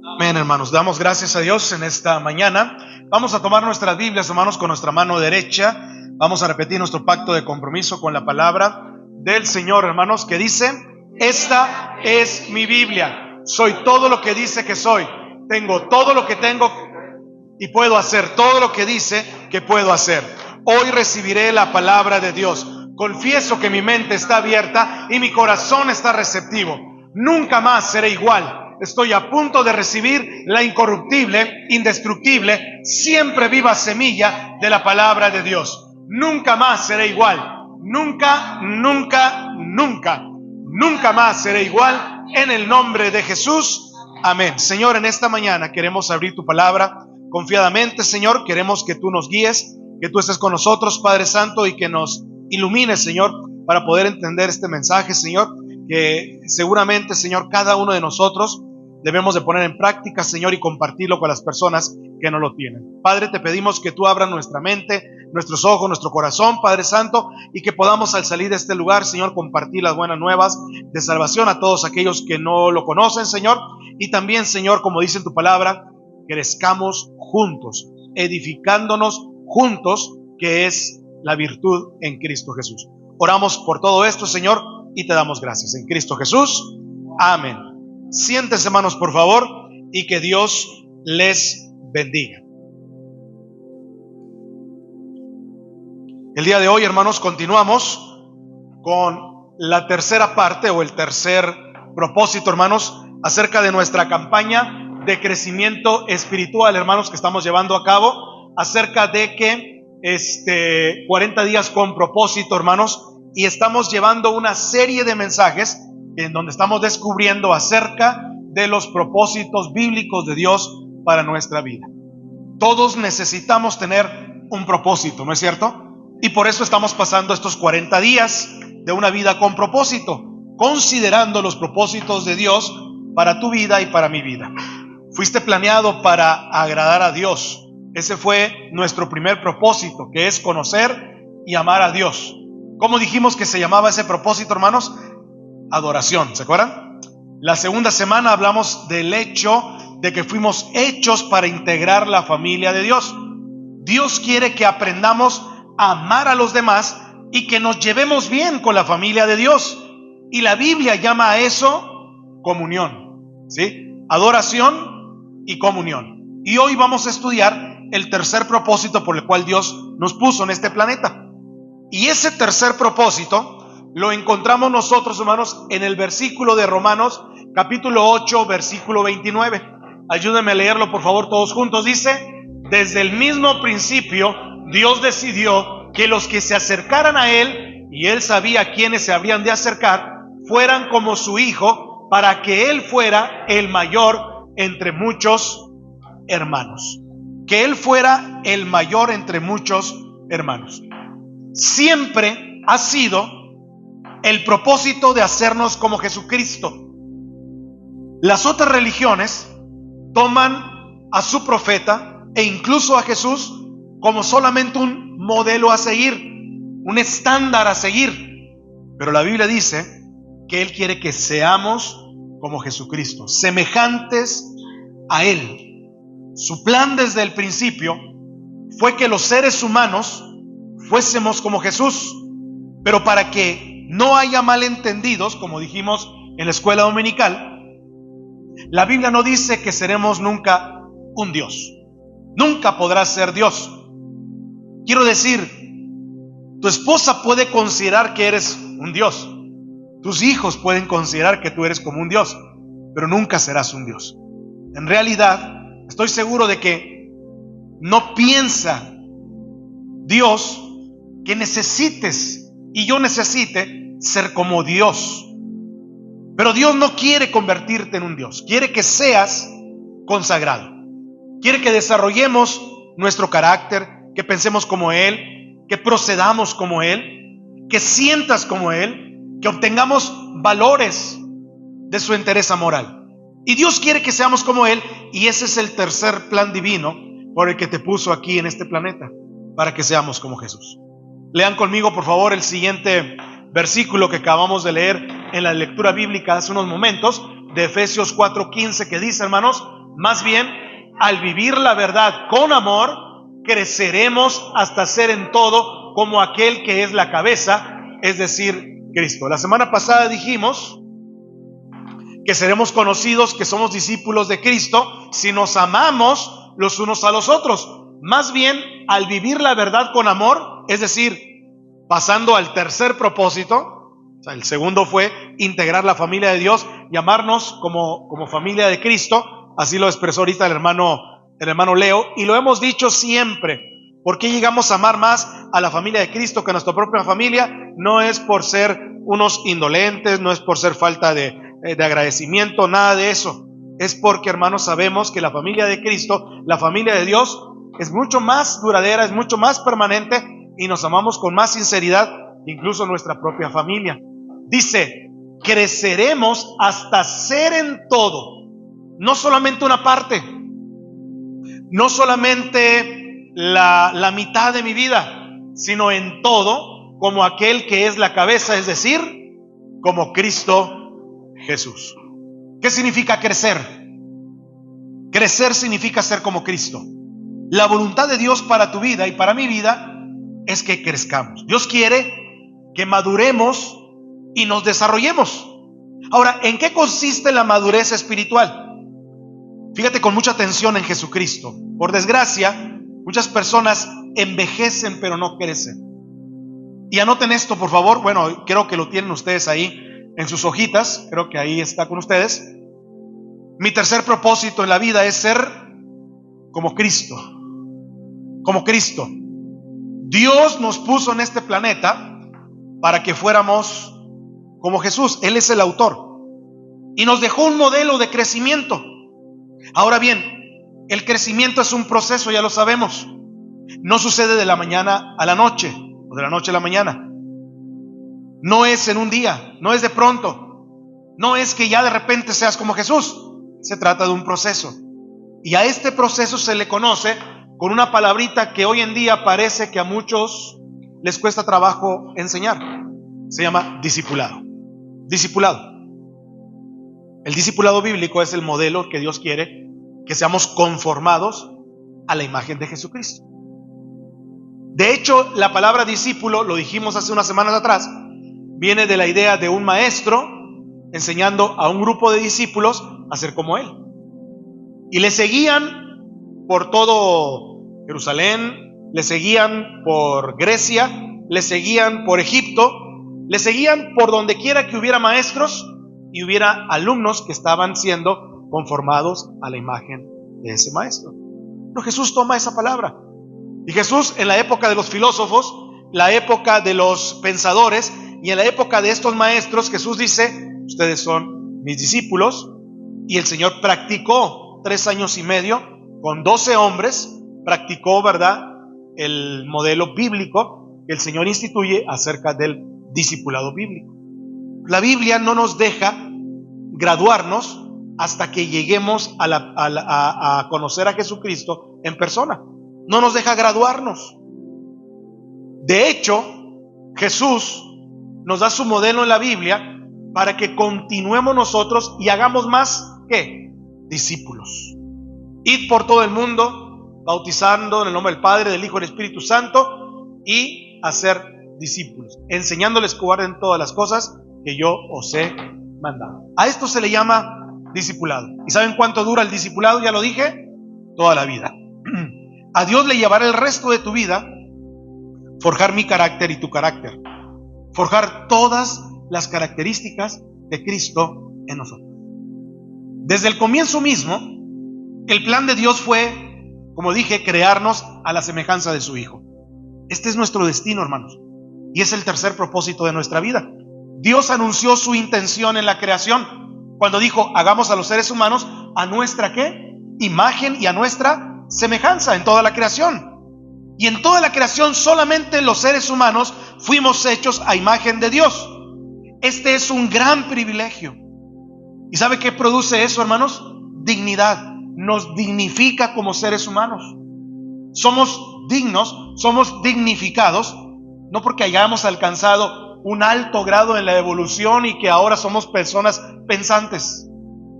Amén, hermanos. Damos gracias a Dios en esta mañana. Vamos a tomar nuestras Biblias, hermanos, con nuestra mano derecha. Vamos a repetir nuestro pacto de compromiso con la palabra del Señor, hermanos, que dice: esta es mi Biblia. Soy todo lo que dice que soy. Tengo todo lo que tengo y puedo hacer todo lo que dice que puedo hacer. Hoy recibiré la palabra de Dios. Confieso que mi mente está abierta y mi corazón está receptivo. Nunca más seré igual. Estoy a punto de recibir la incorruptible, indestructible, siempre viva semilla de la palabra de Dios. Nunca más seré igual. Nunca, nunca, nunca. Nunca más seré igual en el nombre de Jesús. Amén. Señor, en esta mañana queremos abrir tu palabra confiadamente, Señor. Queremos que tú nos guíes, que tú estés con nosotros, Padre Santo, y que nos ilumines, Señor, para poder entender este mensaje, Señor, que seguramente, Señor, cada uno de nosotros debemos de poner en práctica, Señor, y compartirlo con las personas que no lo tienen. Padre, te pedimos que tú abras nuestra mente, nuestros ojos, nuestro corazón, Padre Santo, y que podamos al salir de este lugar, Señor, compartir las buenas nuevas de salvación a todos aquellos que no lo conocen, Señor. Y también, Señor, como dice en tu palabra, crezcamos juntos, edificándonos juntos, que es la virtud en Cristo Jesús. Oramos por todo esto, Señor, y te damos gracias en Cristo Jesús. Amén. Siéntense, hermanos, por favor, y que Dios les bendiga. El día de hoy, hermanos, continuamos con la tercera parte o el tercer propósito, hermanos, acerca de nuestra campaña de crecimiento espiritual, hermanos, que estamos llevando a cabo, acerca de que 40 días con propósito, hermanos, y estamos llevando una serie de mensajes en donde estamos descubriendo acerca de los propósitos bíblicos de Dios para nuestra vida. Todos necesitamos tener un propósito, ¿no es cierto? Y por eso estamos pasando estos 40 días de una vida con propósito, considerando los propósitos de Dios para tu vida y para mi vida. Fuiste planeado para agradar a Dios. Ese fue nuestro primer propósito, que es conocer y amar a Dios. ¿Cómo dijimos que se llamaba ese propósito, hermanos? Adoración, ¿se acuerdan? La segunda semana hablamos del hecho de que fuimos hechos para integrar la familia de Dios. Dios quiere que aprendamos a amar a los demás y que nos llevemos bien con la familia de Dios. Y la Biblia llama a eso comunión, ¿sí? Adoración y comunión. Y hoy vamos a estudiar el tercer propósito por el cual Dios nos puso en este planeta. Y ese tercer propósito lo encontramos nosotros, hermanos, en el versículo de Romanos, capítulo 8, versículo 29. Ayúdenme a leerlo, por favor, todos juntos. Dice: desde el mismo principio, Dios decidió que los que se acercaran a Él, y Él sabía quiénes se habrían de acercar, fueran como su Hijo, para que Él fuera el mayor entre muchos hermanos. Que Él fuera el mayor entre muchos hermanos. Siempre ha sido el propósito de hacernos como Jesucristo. Las otras religiones toman a su profeta e incluso a Jesús como solamente un modelo a seguir, un estándar a seguir. Pero la Biblia dice que Él quiere que seamos como Jesucristo, semejantes a Él. Su plan desde el principio fue que los seres humanos fuésemos como Jesús, pero para que no haya malentendidos, como dijimos en la escuela dominical, la Biblia no dice que seremos nunca un Dios. Nunca podrás ser Dios. Quiero decir, tu esposa puede considerar que eres un Dios. Tus hijos pueden considerar que tú eres como un Dios, pero nunca serás un Dios. En realidad, estoy seguro de que no piensa Dios que necesites y yo necesite ser como Dios. Pero Dios no quiere convertirte en un Dios. Quiere que seas consagrado. Quiere que desarrollemos nuestro carácter, que pensemos como Él, que procedamos como Él, que sientas como Él, que obtengamos valores de su entereza moral. Y Dios quiere que seamos como Él, y ese es el tercer plan divino por el que te puso aquí en este planeta, para que seamos como Jesús. Lean conmigo, por favor, el siguiente versículo que acabamos de leer en la lectura bíblica hace unos momentos, de Efesios 4:15, que dice, hermanos: Más bien, al vivir la verdad con amor, creceremos hasta ser en todo como aquel que es la cabeza, es decir, Cristo. La semana pasada dijimos que seremos conocidos que somos discípulos de Cristo si nos amamos los unos a los otros. Más bien, al vivir la verdad con amor, es decir, pasando al tercer propósito. O sea, el segundo fue integrar la familia de Dios, llamarnos como familia de Cristo. Así lo expresó ahorita el hermano Leo, y lo hemos dicho siempre. ¿Por qué llegamos a amar más a la familia de Cristo que a nuestra propia familia? No es por ser unos indolentes, no es por ser falta de agradecimiento, nada de eso. Es porque, hermanos, sabemos que la familia de Cristo, la familia de Dios, es mucho más duradera, es mucho más permanente, y nos amamos con más sinceridad, incluso nuestra propia familia. Dice, creceremos hasta ser en todo, no solamente una parte, no solamente la mitad de mi vida, sino en todo, como aquel que es la cabeza, es decir, como Cristo Jesús. ¿Qué significa crecer? Crecer significa ser como Cristo. La voluntad de Dios para tu vida y para mi vida es que crezcamos. Dios quiere que maduremos y nos desarrollemos. Ahora, ¿en qué consiste la madurez espiritual? Fíjate con mucha atención en Jesucristo. Por desgracia, muchas personas envejecen pero no crecen. Y anoten esto, por favor. Bueno, creo que lo tienen ustedes ahí en sus hojitas. Creo que ahí está con ustedes. Mi tercer propósito en la vida es ser como Cristo. Como Cristo. Dios nos puso en este planeta para que fuéramos como Jesús. Él es el autor. Y nos dejó un modelo de crecimiento. Ahora bien, el crecimiento es un proceso, ya lo sabemos. No sucede de la mañana a la noche, o de la noche a la mañana. No es en un día, no es de pronto. No es que ya de repente seas como Jesús. Se trata de un proceso. Y a este proceso se le conoce con una palabrita que hoy en día parece que a muchos les cuesta trabajo enseñar. Se llama discipulado. Discipulado. El discipulado bíblico es el modelo que Dios quiere que seamos conformados a la imagen de Jesucristo. De hecho, la palabra discípulo, lo dijimos hace unas semanas atrás, viene de la idea de un maestro enseñando a un grupo de discípulos a ser como él. Y le seguían por todo Jerusalén, le seguían por Grecia, le seguían por Egipto, le seguían por donde quiera que hubiera maestros y hubiera alumnos que estaban siendo conformados a la imagen de ese maestro. Pero Jesús toma esa palabra. Y Jesús, en la época de los filósofos, la época de los pensadores y en la época de estos maestros, Jesús dice, ustedes son mis discípulos. Y el Señor practicó 3 años y medio con 12 hombres, practicó, ¿verdad?, el modelo bíblico que el Señor instituye acerca del discipulado bíblico. La Biblia no nos deja graduarnos hasta que lleguemos a conocer a Jesucristo en persona. No nos deja graduarnos. De hecho, Jesús nos da su modelo en la Biblia para que continuemos nosotros y hagamos más que discípulos. Id por todo el mundo, bautizando en el nombre del Padre, del Hijo y del Espíritu Santo, y hacer discípulos, enseñándoles que guarden todas las cosas que yo os he mandado. A esto se le llama discipulado. ¿Y saben cuánto dura el discipulado? Ya lo dije, toda la vida. A Dios le llevará el resto de tu vida forjar mi carácter y tu carácter, forjar todas las características de Cristo en nosotros. Desde el comienzo mismo, el plan de Dios fue, como dije, crearnos a la semejanza de su Hijo. Este es nuestro destino, hermanos, y es el tercer propósito de nuestra vida. Dios anunció su intención en la creación cuando dijo, hagamos a los seres humanos a nuestra ¿qué? Imagen y a nuestra semejanza en toda la creación. Y en toda la creación solamente los seres humanos fuimos hechos a imagen de Dios. Este es un gran privilegio. ¿Y sabe qué produce eso, hermanos? Dignidad. Nos dignifica como seres humanos. Somos dignos, somos dignificados, no porque hayamos alcanzado un alto grado en la evolución y que ahora somos personas pensantes.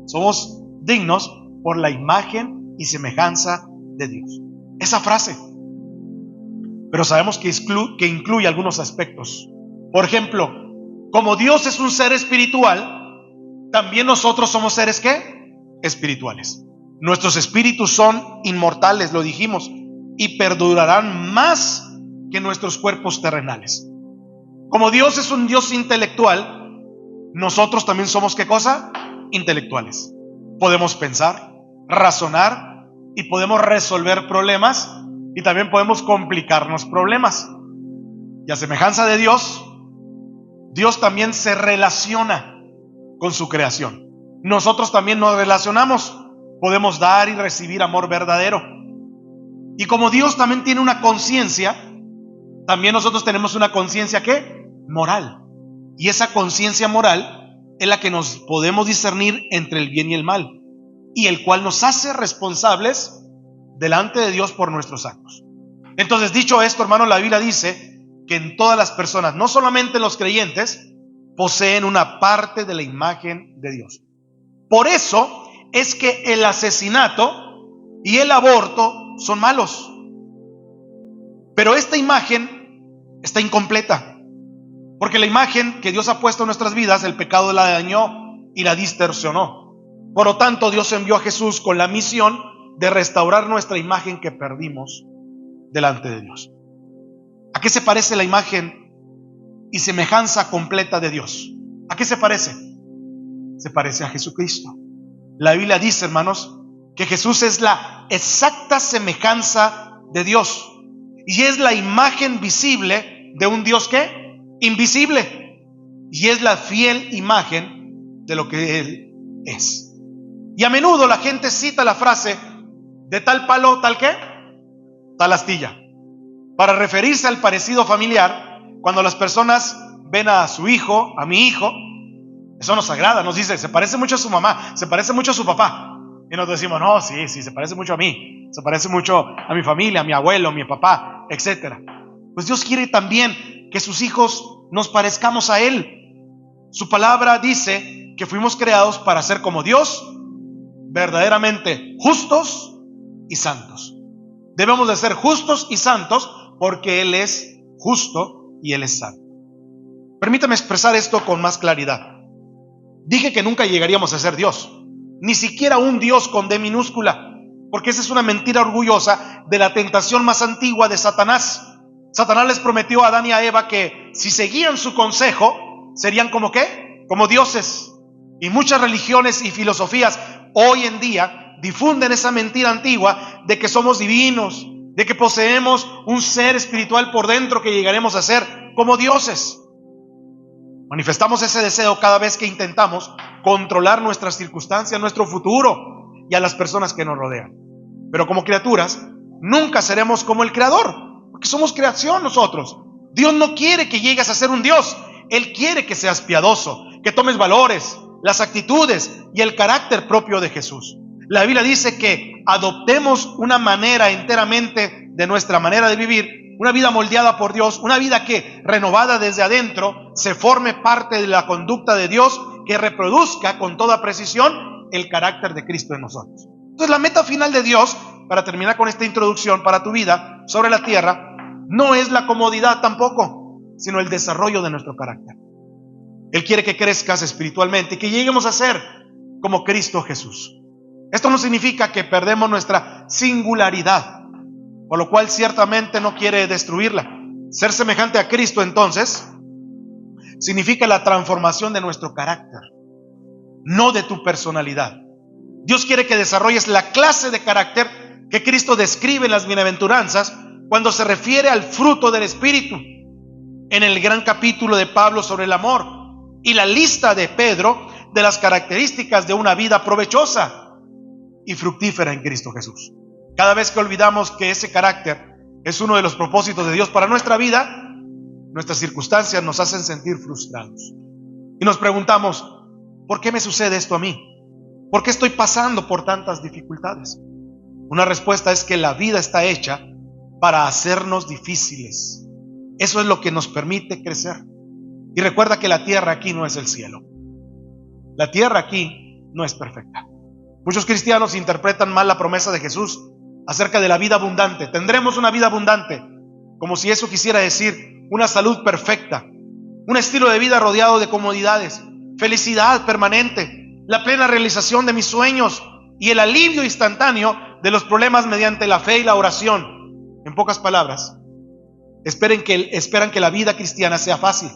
Somos dignos por la imagen y semejanza de Dios. Esa frase. Pero sabemos que incluye algunos aspectos. Por ejemplo, como Dios es un ser espiritual, también nosotros somos seres ¿qué? Espirituales. Nuestros espíritus son inmortales, lo dijimos, y perdurarán más que nuestros cuerpos terrenales. Como Dios es un Dios intelectual, nosotros también somos ¿qué cosa? Intelectuales. Podemos pensar, razonar y podemos resolver problemas y también podemos complicarnos problemas. Y a semejanza de Dios, Dios también se relaciona con su creación. Nosotros también nos relacionamos. Podemos dar y recibir amor verdadero. Y como Dios también tiene una conciencia, también nosotros tenemos una conciencia ¿qué? Moral. Y esa conciencia moral es la que nos podemos discernir entre el bien y el mal, y el cual nos hace responsables delante de Dios por nuestros actos. Entonces, dicho esto, hermano, la Biblia dice que en todas las personas, no solamente los creyentes, poseen una parte de la imagen de Dios. Por eso es que el asesinato y el aborto son malos. Pero esta imagen está incompleta, porque la imagen que Dios ha puesto en nuestras vidas, el pecado la dañó y la distorsionó. Por lo tanto, Dios envió a Jesús con la misión de restaurar nuestra imagen que perdimos delante de Dios. ¿A qué se parece la imagen y semejanza completa de Dios? ¿A qué se parece? Se parece a Jesucristo. La Biblia dice, hermanos, que Jesús es la exacta semejanza de Dios y es la imagen visible de un Dios ¿qué? Invisible, y es la fiel imagen de lo que Él es. Y a menudo la gente cita la frase de tal palo, tal qué, tal astilla, para referirse al parecido familiar. Cuando las personas ven a su hijo, a mi hijo, eso nos agrada, nos dice, se parece mucho a su mamá, se parece mucho a su papá. Y nos decimos, no, sí, se parece mucho a mí, se parece mucho a mi familia, a mi abuelo, a mi papá, etc. Pues Dios quiere también que sus hijos nos parezcamos a Él. Su palabra dice que fuimos creados para ser como Dios, verdaderamente justos y santos. Debemos de ser justos y santos porque Él es justo y Él es santo. Permítame expresar esto con más claridad. Dije que nunca llegaríamos a ser Dios, ni siquiera un Dios con D minúscula, porque esa es una mentira orgullosa de la tentación más antigua de Satanás. Satanás les prometió a Adán y a Eva que si seguían su consejo, serían como ¿qué? Como dioses. Y muchas religiones y filosofías hoy en día difunden esa mentira antigua de que somos divinos, de que poseemos un ser espiritual por dentro que llegaremos a ser como dioses. Manifestamos ese deseo cada vez que intentamos controlar nuestras circunstancias, nuestro futuro y a las personas que nos rodean. Pero como criaturas, nunca seremos como el Creador, porque somos creación nosotros. Dios no quiere que llegues a ser un Dios. Él quiere que seas piadoso, que tomes valores, las actitudes y el carácter propio de Jesús. La Biblia dice que adoptemos una manera enteramente de nuestra manera de vivir, una vida moldeada por Dios, una vida que, renovada desde adentro, se forme parte de la conducta de Dios, que reproduzca con toda precisión el carácter de Cristo en nosotros. Entonces, la meta final de Dios, para terminar con esta introducción para tu vida sobre la tierra, no es la comodidad tampoco, sino el desarrollo de nuestro carácter. Él quiere que crezcas espiritualmente y que lleguemos a ser como Cristo Jesús. Esto no significa que perdemos nuestra singularidad, por lo cual ciertamente no quiere destruirla. Ser semejante a Cristo, entonces, significa la transformación de nuestro carácter, no de tu personalidad. Dios quiere que desarrolles la clase de carácter que Cristo describe en las bienaventuranzas cuando se refiere al fruto del Espíritu, en el gran capítulo de Pablo sobre el amor y la lista de Pedro de las características de una vida provechosa y fructífera en Cristo Jesús. Cada vez que olvidamos que ese carácter es uno de los propósitos de Dios para nuestra vida, nuestras circunstancias nos hacen sentir frustrados. Y nos preguntamos, ¿por qué me sucede esto a mí? ¿Por qué estoy pasando por tantas dificultades? Una respuesta es que la vida está hecha para hacernos difíciles. Eso es lo que nos permite crecer. Y recuerda que la tierra aquí no es el cielo. La tierra aquí no es perfecta. Muchos cristianos interpretan mal la promesa de Jesús acerca de la vida abundante. Tendremos una vida abundante, como si eso quisiera decir una salud perfecta, un estilo de vida rodeado de comodidades, felicidad permanente, la plena realización de mis sueños y el alivio instantáneo de los problemas mediante la fe y la oración. En pocas palabras, esperan que la vida cristiana sea fácil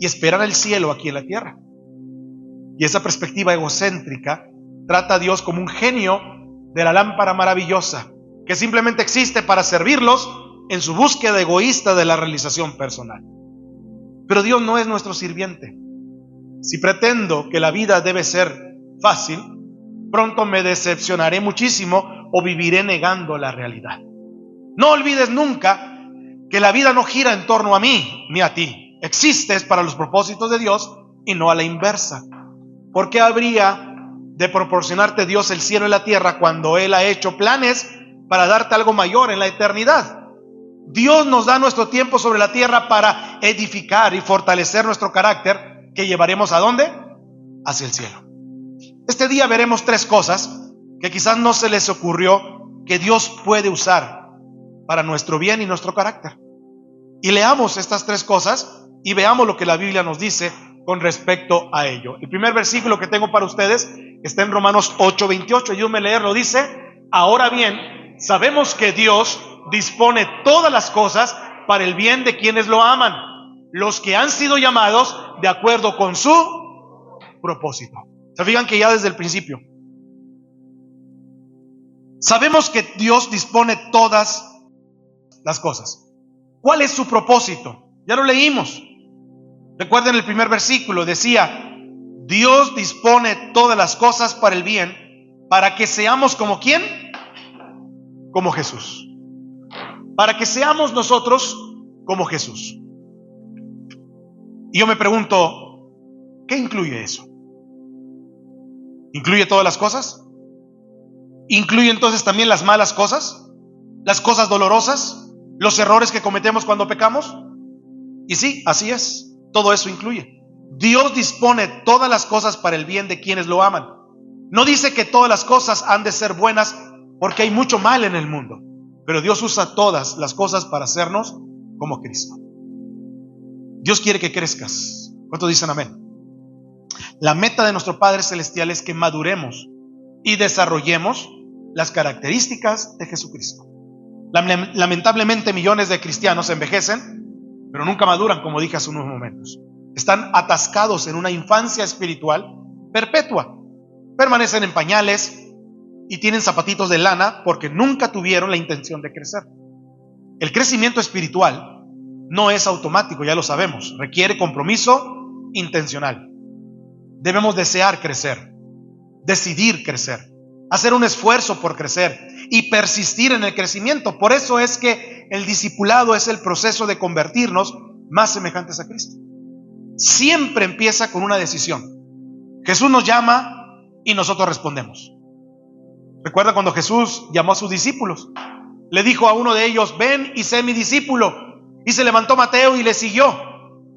y esperan el cielo aquí en la tierra. Y esa perspectiva egocéntrica trata a Dios como un genio de la lámpara maravillosa que simplemente existe para servirlos en su búsqueda egoísta de la realización personal. Pero Dios no es nuestro sirviente. Si pretendo que la vida debe ser fácil, pronto me decepcionaré muchísimo o viviré negando la realidad. No olvides nunca que la vida no gira en torno a mí ni a ti. Existes para los propósitos de Dios y no a la inversa. ¿Por qué habría de proporcionarte Dios el cielo y la tierra cuando Él ha hecho planes para darte algo mayor en la eternidad? Dios nos da nuestro tiempo sobre la tierra para edificar y fortalecer nuestro carácter, que llevaremos ¿a dónde? Hacia el cielo. Este día veremos 3 cosas que quizás no se les ocurrió que Dios puede usar para nuestro bien y nuestro carácter. Y leamos estas 3 cosas y veamos lo que la Biblia nos dice con respecto a ello. El primer versículo que tengo para ustedes está en Romanos 8:28. Ayúdenme a leerlo. Dice: ahora bien, sabemos que Dios dispone todas las cosas para el bien de quienes lo aman, los que han sido llamados de acuerdo con su propósito. Se fijan que ya desde el principio sabemos que Dios dispone todas las cosas. ¿Cuál es su propósito? Ya lo leímos. Recuerden el primer versículo, decía: Dios dispone todas las cosas para el bien, para que seamos como ¿quién? Como Jesús. Para que seamos nosotros como Jesús. Y yo me pregunto, ¿qué incluye eso? ¿Incluye todas las cosas? ¿Incluye entonces también las malas cosas? ¿Las cosas dolorosas? ¿Los errores que cometemos cuando pecamos? Y sí, así es. Todo eso incluye. Dios dispone todas las cosas para el bien de quienes lo aman. No dice que todas las cosas han de ser buenas, porque hay mucho mal en el mundo. Pero Dios usa todas las cosas para hacernos como Cristo. Dios quiere que crezcas. ¿Cuántos dicen amén? La meta de nuestro Padre Celestial es que maduremos y desarrollemos las características de Jesucristo. Lamentablemente millones de cristianos envejecen, pero nunca maduran, como dije hace unos momentos. Están atascados en una infancia espiritual perpetua. Permanecen en pañales y tienen zapatitos de lana porque nunca tuvieron la intención de crecer. El crecimiento espiritual no es automático, ya lo sabemos. Requiere compromiso intencional. Debemos desear crecer, decidir crecer, hacer un esfuerzo por crecer y persistir en el crecimiento. Por eso es que el discipulado es el proceso de convertirnos más semejantes a Cristo. Siempre empieza con una decisión. Jesús nos llama y nosotros respondemos. Recuerda cuando Jesús llamó a sus discípulos, le dijo a uno de ellos: ven y sé mi discípulo. Y se levantó Mateo y le siguió.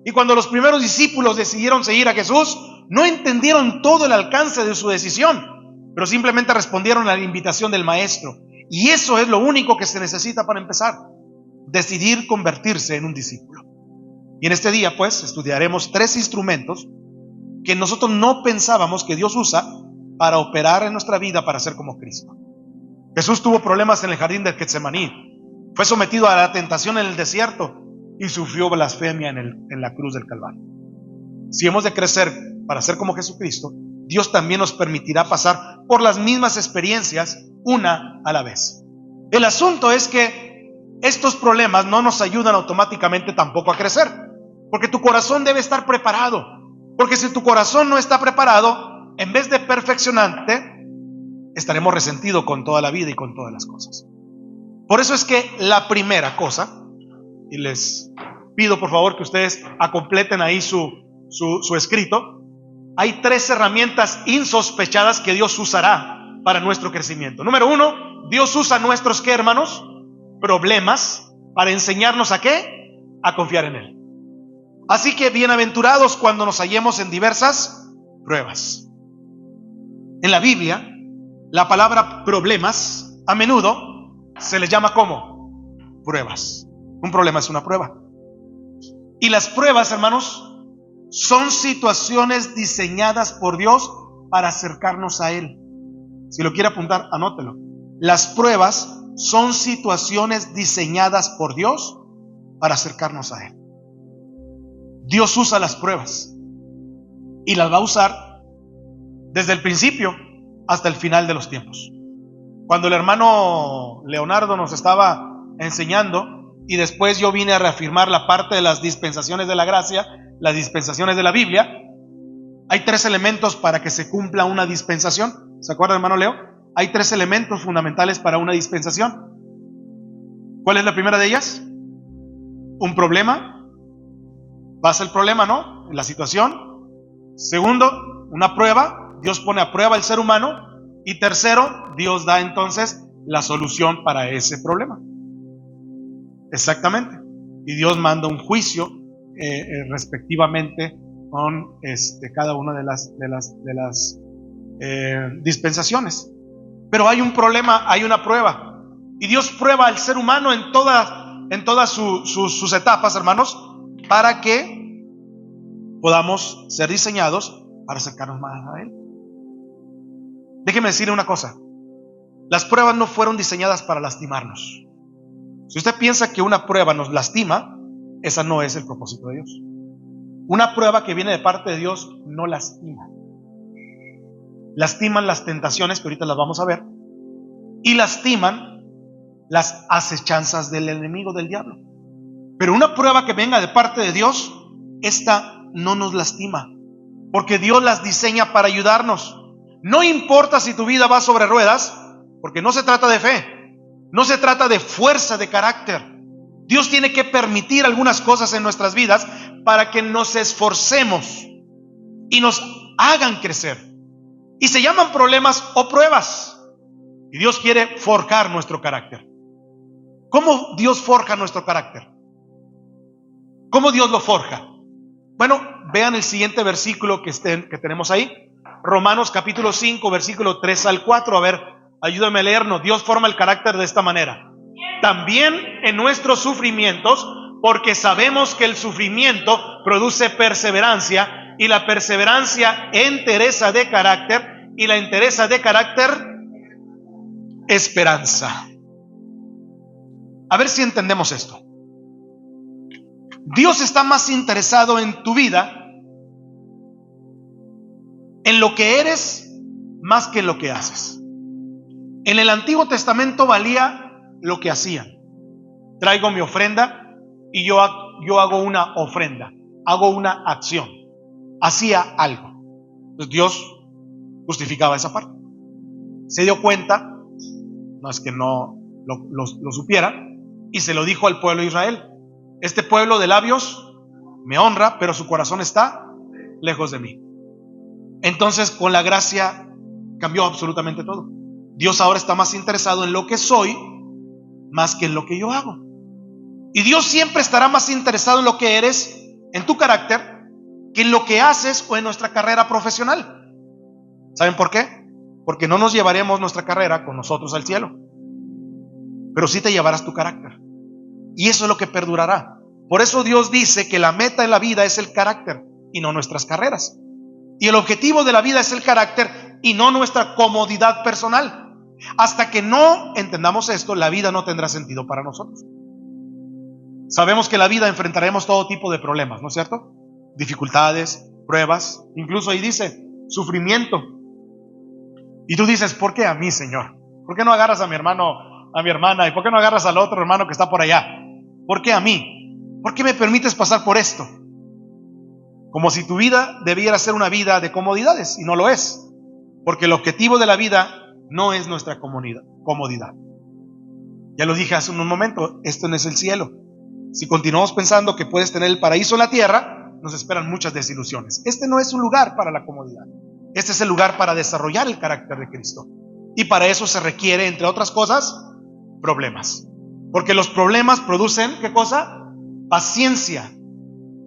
Y cuando los primeros discípulos decidieron seguir a Jesús, no entendieron todo el alcance de su decisión, pero simplemente respondieron a la invitación del maestro. Y eso es lo único que se necesita para empezar: decidir convertirse en un discípulo. Y en este día pues estudiaremos 3 instrumentos que nosotros no pensábamos que Dios usa para operar en nuestra vida para ser como Cristo. Jesús tuvo problemas en el jardín de Getsemaní, fue sometido a la tentación en el desierto y sufrió blasfemia en la cruz del Calvario. Si hemos de crecer para ser como Jesucristo, Dios también nos permitirá pasar por las mismas experiencias una a la vez. El asunto es que estos problemas no nos ayudan automáticamente tampoco a crecer, porque tu corazón debe estar preparado. Porque si tu corazón no está preparado, en vez de perfeccionarte, estaremos resentidos con toda la vida y con todas las cosas. Por eso es que la primera cosa, y les pido por favor que ustedes completen ahí su escrito, hay 3 herramientas insospechadas que Dios usará para nuestro crecimiento. Número 1, Dios usa nuestros, ¿qué, hermanos? Problemas para enseñarnos ¿a qué? A confiar en Él. Así que bienaventurados cuando nos hallemos en diversas pruebas. En la Biblia La palabra problemas a menudo se les llama como pruebas. Un problema es una prueba. Y las pruebas, hermanos, son situaciones diseñadas por Dios para acercarnos a Él. Si lo quiere apuntar, anótelo. Las pruebas son situaciones diseñadas por Dios para acercarnos a Él. Dios usa las pruebas y las va a usar desde el principio hasta el final de los tiempos. Cuando el hermano Leonardo nos estaba enseñando y después yo vine a reafirmar la parte de las dispensaciones de la gracia, las dispensaciones de la Biblia, hay 3 elementos para que se cumpla una dispensación. ¿Se acuerda, hermano Leo? Hay 3 elementos fundamentales para una dispensación. ¿Cuál es la primera de ellas? Un problema. Pasa el problema, ¿no? La situación. Segundo, una prueba. Dios pone a prueba al ser humano. Y tercero, Dios da entonces la solución para ese problema. Exactamente. Y Dios manda un juicio respectivamente con cada una de las dispensaciones. Pero hay un problema, hay una prueba. Y Dios prueba al ser humano en todas sus etapas, hermanos, para que podamos ser diseñados para acercarnos más a Él. Déjeme decirle una cosa. Las pruebas no fueron diseñadas para lastimarnos. Si usted piensa que una prueba nos lastima, esa no es el propósito de Dios. Una prueba que viene de parte de Dios no lastima. Lastiman las tentaciones, que ahorita las vamos a ver, y lastiman las acechanzas del enemigo, del diablo. Pero una prueba que venga de parte de Dios, esta no nos lastima, porque Dios las diseña para ayudarnos. No importa si tu vida va sobre ruedas, porque no se trata de fe, no se trata de fuerza de carácter. Dios tiene que permitir algunas cosas en nuestras vidas para que nos esforcemos y nos hagan crecer. Y se llaman problemas o pruebas. Y Dios quiere forjar nuestro carácter. ¿Cómo Dios forja nuestro carácter? ¿Cómo Dios lo forja? Bueno, vean el siguiente versículo que tenemos ahí. Romanos capítulo 5, versículo 3 al 4. A ver, ayúdame a leernos. Dios forma el carácter de esta manera. También en nuestros sufrimientos, porque sabemos que el sufrimiento produce perseverancia, y la perseverancia entereza de carácter, y la entereza de carácter esperanza. A ver si entendemos esto. Dios está más interesado en tu vida, en lo que eres, más que en lo que haces. En el Antiguo Testamento valía lo que hacían. Traigo mi ofrenda y yo hago una ofrenda, hago una acción, hacía algo. Entonces Dios justificaba esa parte. Se dio cuenta, no es que no lo supiera, y se lo dijo al pueblo de Israel: este pueblo de labios me honra, pero su corazón está lejos de mí. Entonces con la gracia cambió absolutamente todo. Dios ahora está más interesado en lo que soy más que en lo que yo hago. Y Dios siempre estará más interesado en lo que eres, en tu carácter, que en lo que haces o en nuestra carrera profesional. ¿Saben por qué? Porque no nos llevaremos nuestra carrera con nosotros al cielo, pero sí te llevarás tu carácter. Y eso es lo que perdurará. Por eso Dios dice que la meta en la vida es el carácter y no nuestras carreras. Y el objetivo de la vida es el carácter y no nuestra comodidad personal. Hasta que no entendamos esto, la vida no tendrá sentido para nosotros. Sabemos que en la vida enfrentaremos todo tipo de problemas, ¿no es cierto? Dificultades, pruebas, incluso ahí dice sufrimiento. Y tú dices: ¿por qué a mí, Señor? ¿Por qué no agarras a mi hermano, a mi hermana? ¿Y por qué no agarras al otro hermano que está por allá? ¿Por qué a mí? ¿Por qué me permites pasar por esto? Como si tu vida debiera ser una vida de comodidades, y no lo es. Porque el objetivo de la vida no es nuestra comodidad. Ya lo dije hace un momento, esto no es el cielo. Si continuamos pensando que puedes tener el paraíso en la tierra, nos esperan muchas desilusiones. Este no es un lugar para la comodidad. Este es el lugar para desarrollar el carácter de Cristo. Y para eso se requiere, entre otras cosas, problemas. Porque los problemas producen, ¿qué cosa? Paciencia.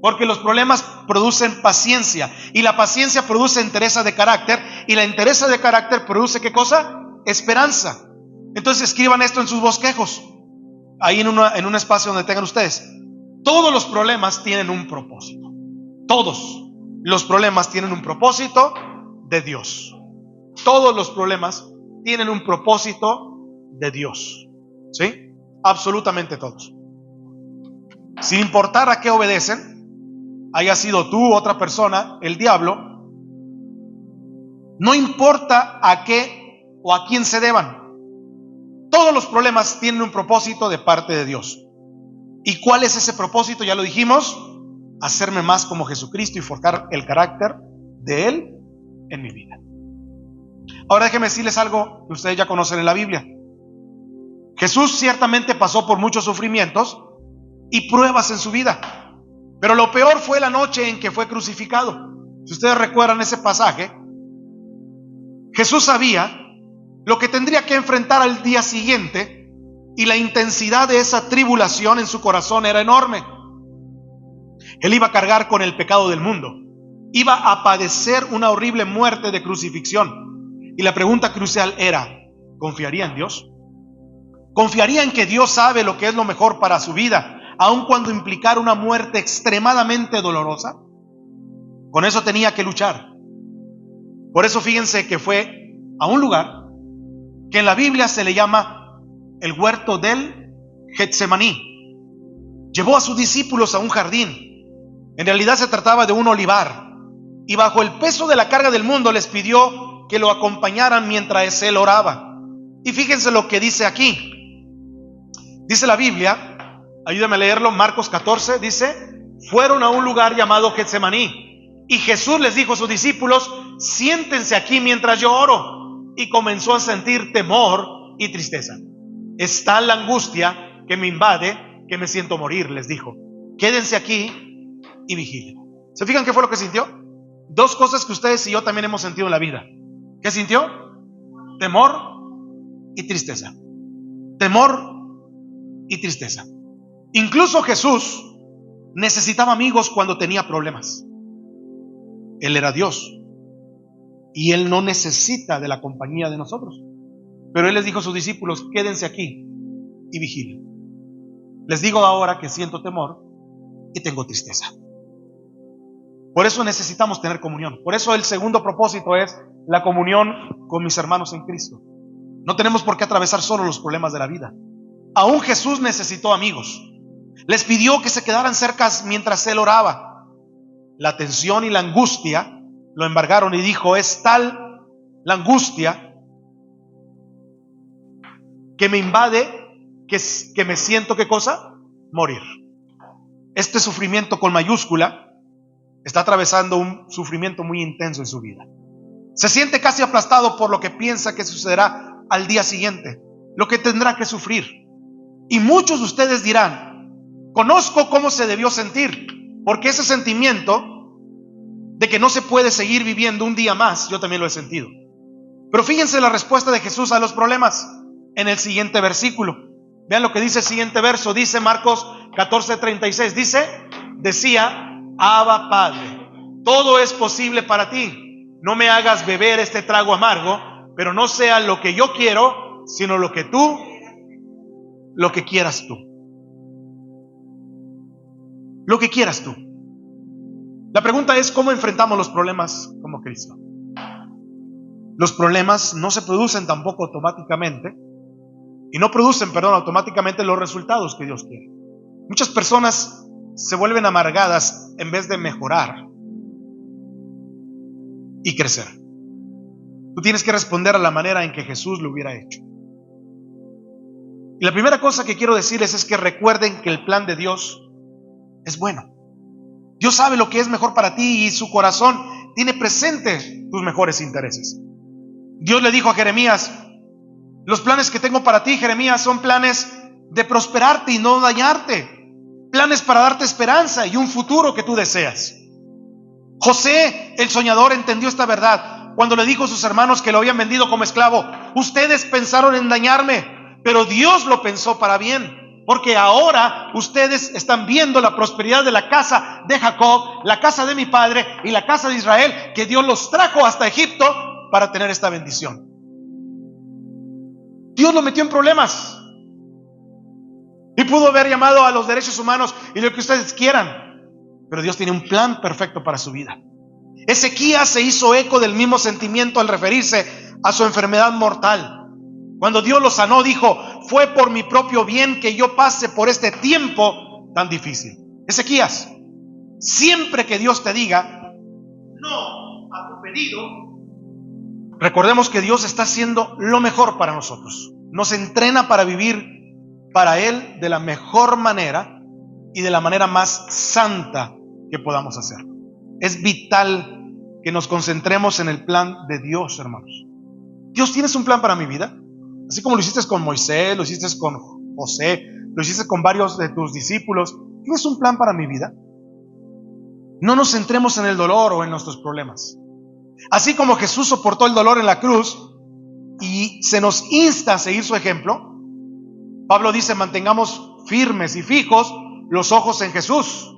Porque los problemas producen paciencia. Y la paciencia produce entereza de carácter. Y la entereza de carácter produce, ¿qué cosa? esperanza. Entonces escriban esto en sus bosquejos, ahí en un espacio donde tengan ustedes. Todos los problemas tienen un propósito. Todos los problemas tienen un propósito de Dios. Todos los problemas tienen un propósito de Dios. ¿Sí? Absolutamente todos. Sin importar a qué obedecen, haya sido tú, otra persona, el diablo, no importa a qué o a quién se deban. Todos los problemas tienen un propósito de parte de Dios. ¿Y cuál es ese propósito? Ya lo dijimos: hacerme más como Jesucristo y forjar el carácter de Él en mi vida. Ahora déjenme decirles algo que ustedes ya conocen en la Biblia. Jesús ciertamente pasó por muchos sufrimientos y pruebas en su vida, pero lo peor fue la noche en que fue crucificado. Si ustedes recuerdan ese pasaje, Jesús sabía lo que tendría que enfrentar al día siguiente, y la intensidad de esa tribulación en su corazón era enorme. Él iba a cargar con el pecado del mundo, iba a padecer una horrible muerte de crucifixión, y la pregunta crucial era: ¿confiaría en Dios? ¿Confiaría en que Dios sabe lo que es lo mejor para su vida, aun cuando implicara una muerte extremadamente dolorosa? Con eso tenía que luchar. Por eso fíjense que fue a un lugar que en la Biblia se le llama el huerto del Getsemaní. Llevó a sus discípulos a un jardín. En realidad se trataba de un olivar, y bajo el peso de la carga del mundo les pidió que lo acompañaran mientras él oraba. Y fíjense lo que dice aquí. Dice la Biblia, ayúdame a leerlo, Marcos 14, dice: fueron a un lugar llamado Getsemaní, y Jesús les dijo a sus discípulos: siéntense aquí mientras yo oro. Y comenzó a sentir temor y tristeza. Está la angustia que me invade, que me siento morir, les dijo. Quédense aquí y vigilen. ¿Se fijan qué fue lo que sintió? Dos cosas que ustedes y yo también hemos sentido en la vida. ¿Qué sintió? Temor y tristeza. Temor y tristeza. Incluso Jesús necesitaba amigos cuando tenía problemas. Él era Dios y Él no necesita de la compañía de nosotros. Pero Él les dijo a sus discípulos: quédense aquí y vigilen. Les digo ahora que siento temor y tengo tristeza. Por eso necesitamos tener comunión. Por eso el segundo propósito es la comunión con mis hermanos en Cristo. No tenemos por qué atravesar solo los problemas de la vida. Aún Jesús necesitó amigos. Les pidió que se quedaran cerca mientras Él oraba. La tensión y la angustia lo embargaron, y dijo: es tal la angustia que me invade que me siento, ¿qué cosa? Morir. Este sufrimiento con mayúscula está atravesando un sufrimiento muy intenso en su vida. Se siente casi aplastado por lo que piensa que sucederá al día siguiente, lo que tendrá que sufrir. Y muchos de ustedes dirán: conozco cómo se debió sentir, porque ese sentimiento de que no se puede seguir viviendo un día más, yo también lo he sentido. Pero fíjense la respuesta de Jesús a los problemas en el siguiente versículo. Vean lo que dice el siguiente verso. Dice Marcos 14:36. Decía: Abba, Padre, todo es posible para ti. No me hagas beber este trago amargo, pero no sea lo que yo quiero, sino lo que quieras tú. Lo que quieras tú. La pregunta es: ¿cómo enfrentamos los problemas como Cristo? Los problemas no se producen tampoco automáticamente, y no producen, automáticamente los resultados que Dios quiere. Muchas personas se vuelven amargadas en vez de mejorar y crecer. Tú tienes que responder a la manera en que Jesús lo hubiera hecho. Y la primera cosa que quiero decirles es que recuerden que el plan de Dios es bueno. Dios sabe lo que es mejor para ti, y su corazón tiene presente tus mejores intereses. Dios le dijo a Jeremías: los planes que tengo para ti, Jeremías, son planes de prosperarte y no dañarte, planes para darte esperanza y un futuro que tú deseas. José, el soñador, entendió esta verdad cuando le dijo a sus hermanos que lo habían vendido como esclavo: ustedes pensaron en dañarme, pero Dios lo pensó para bien, porque ahora ustedes están viendo la prosperidad de la casa de Jacob, la casa de mi padre y la casa de Israel, que Dios los trajo hasta Egipto para tener esta bendición. Dios lo metió en problemas. Y pudo haber llamado a los derechos humanos y lo que ustedes quieran. Pero Dios tiene un plan perfecto para su vida. Ezequías se hizo eco del mismo sentimiento al referirse a su enfermedad mortal. Cuando Dios lo sanó, dijo: fue por mi propio bien que yo pase por este tiempo tan difícil. Ezequías, siempre que Dios te diga no a tu pedido, recordemos que Dios está haciendo lo mejor para nosotros. Nos entrena para vivir para Él de la mejor manera y de la manera más santa que podamos hacer. Es vital que nos concentremos en el plan de Dios, hermanos. Dios, ¿tienes un plan para mi vida? Así como lo hiciste con Moisés, lo hiciste con José, lo hiciste con varios de tus discípulos. ¿Tienes un plan para mi vida? No nos centremos en el dolor o en nuestros problemas. Así como Jesús soportó el dolor en la cruz y se nos insta a seguir su ejemplo, Pablo dice: mantengamos firmes y fijos los ojos en Jesús,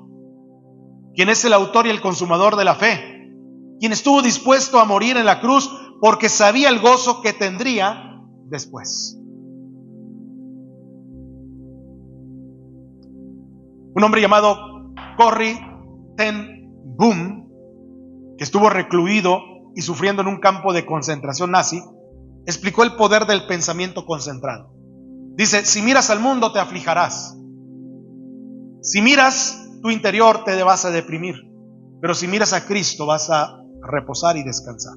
quien es el autor y el consumador de la fe, quien estuvo dispuesto a morir en la cruz porque sabía el gozo que tendría después. Un hombre llamado Corrie ten Boom, que estuvo recluido y sufriendo en un campo de concentración nazi, explicó el poder del pensamiento concentrado. Dice: si miras al mundo te aflijarás. Si miras tu interior te vas a deprimir. Pero si miras a Cristo vas a reposar y descansar.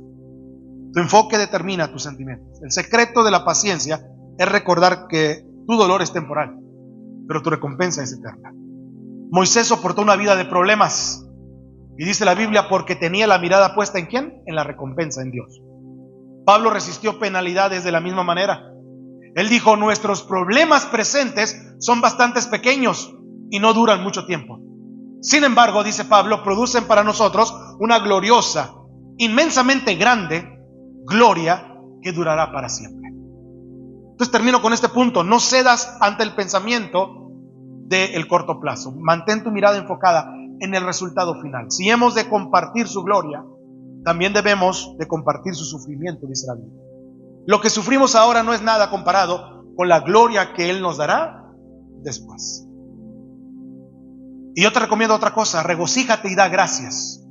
Tu enfoque determina tus sentimientos. El secreto de la paciencia es recordar que tu dolor es temporal, pero tu recompensa es eterna. Moisés soportó una vida de problemas. Y dice la Biblia, porque tenía la mirada puesta ¿en quién? En la recompensa, en Dios. Pablo resistió penalidades de la misma manera. Él dijo: nuestros problemas presentes son bastante pequeños y no duran mucho tiempo. Sin embargo, dice Pablo, producen para nosotros una gloriosa, inmensamente grande gloria que durará para siempre. Entonces termino con este punto: no cedas ante el pensamiento del corto plazo. Mantén tu mirada enfocada en el resultado final. Si hemos de compartir su gloria, también debemos de compartir su sufrimiento, dice la Biblia. Lo que sufrimos ahora no es nada comparado con la gloria que Él nos dará después. Y yo te recomiendo otra cosa: regocíjate y da gracias.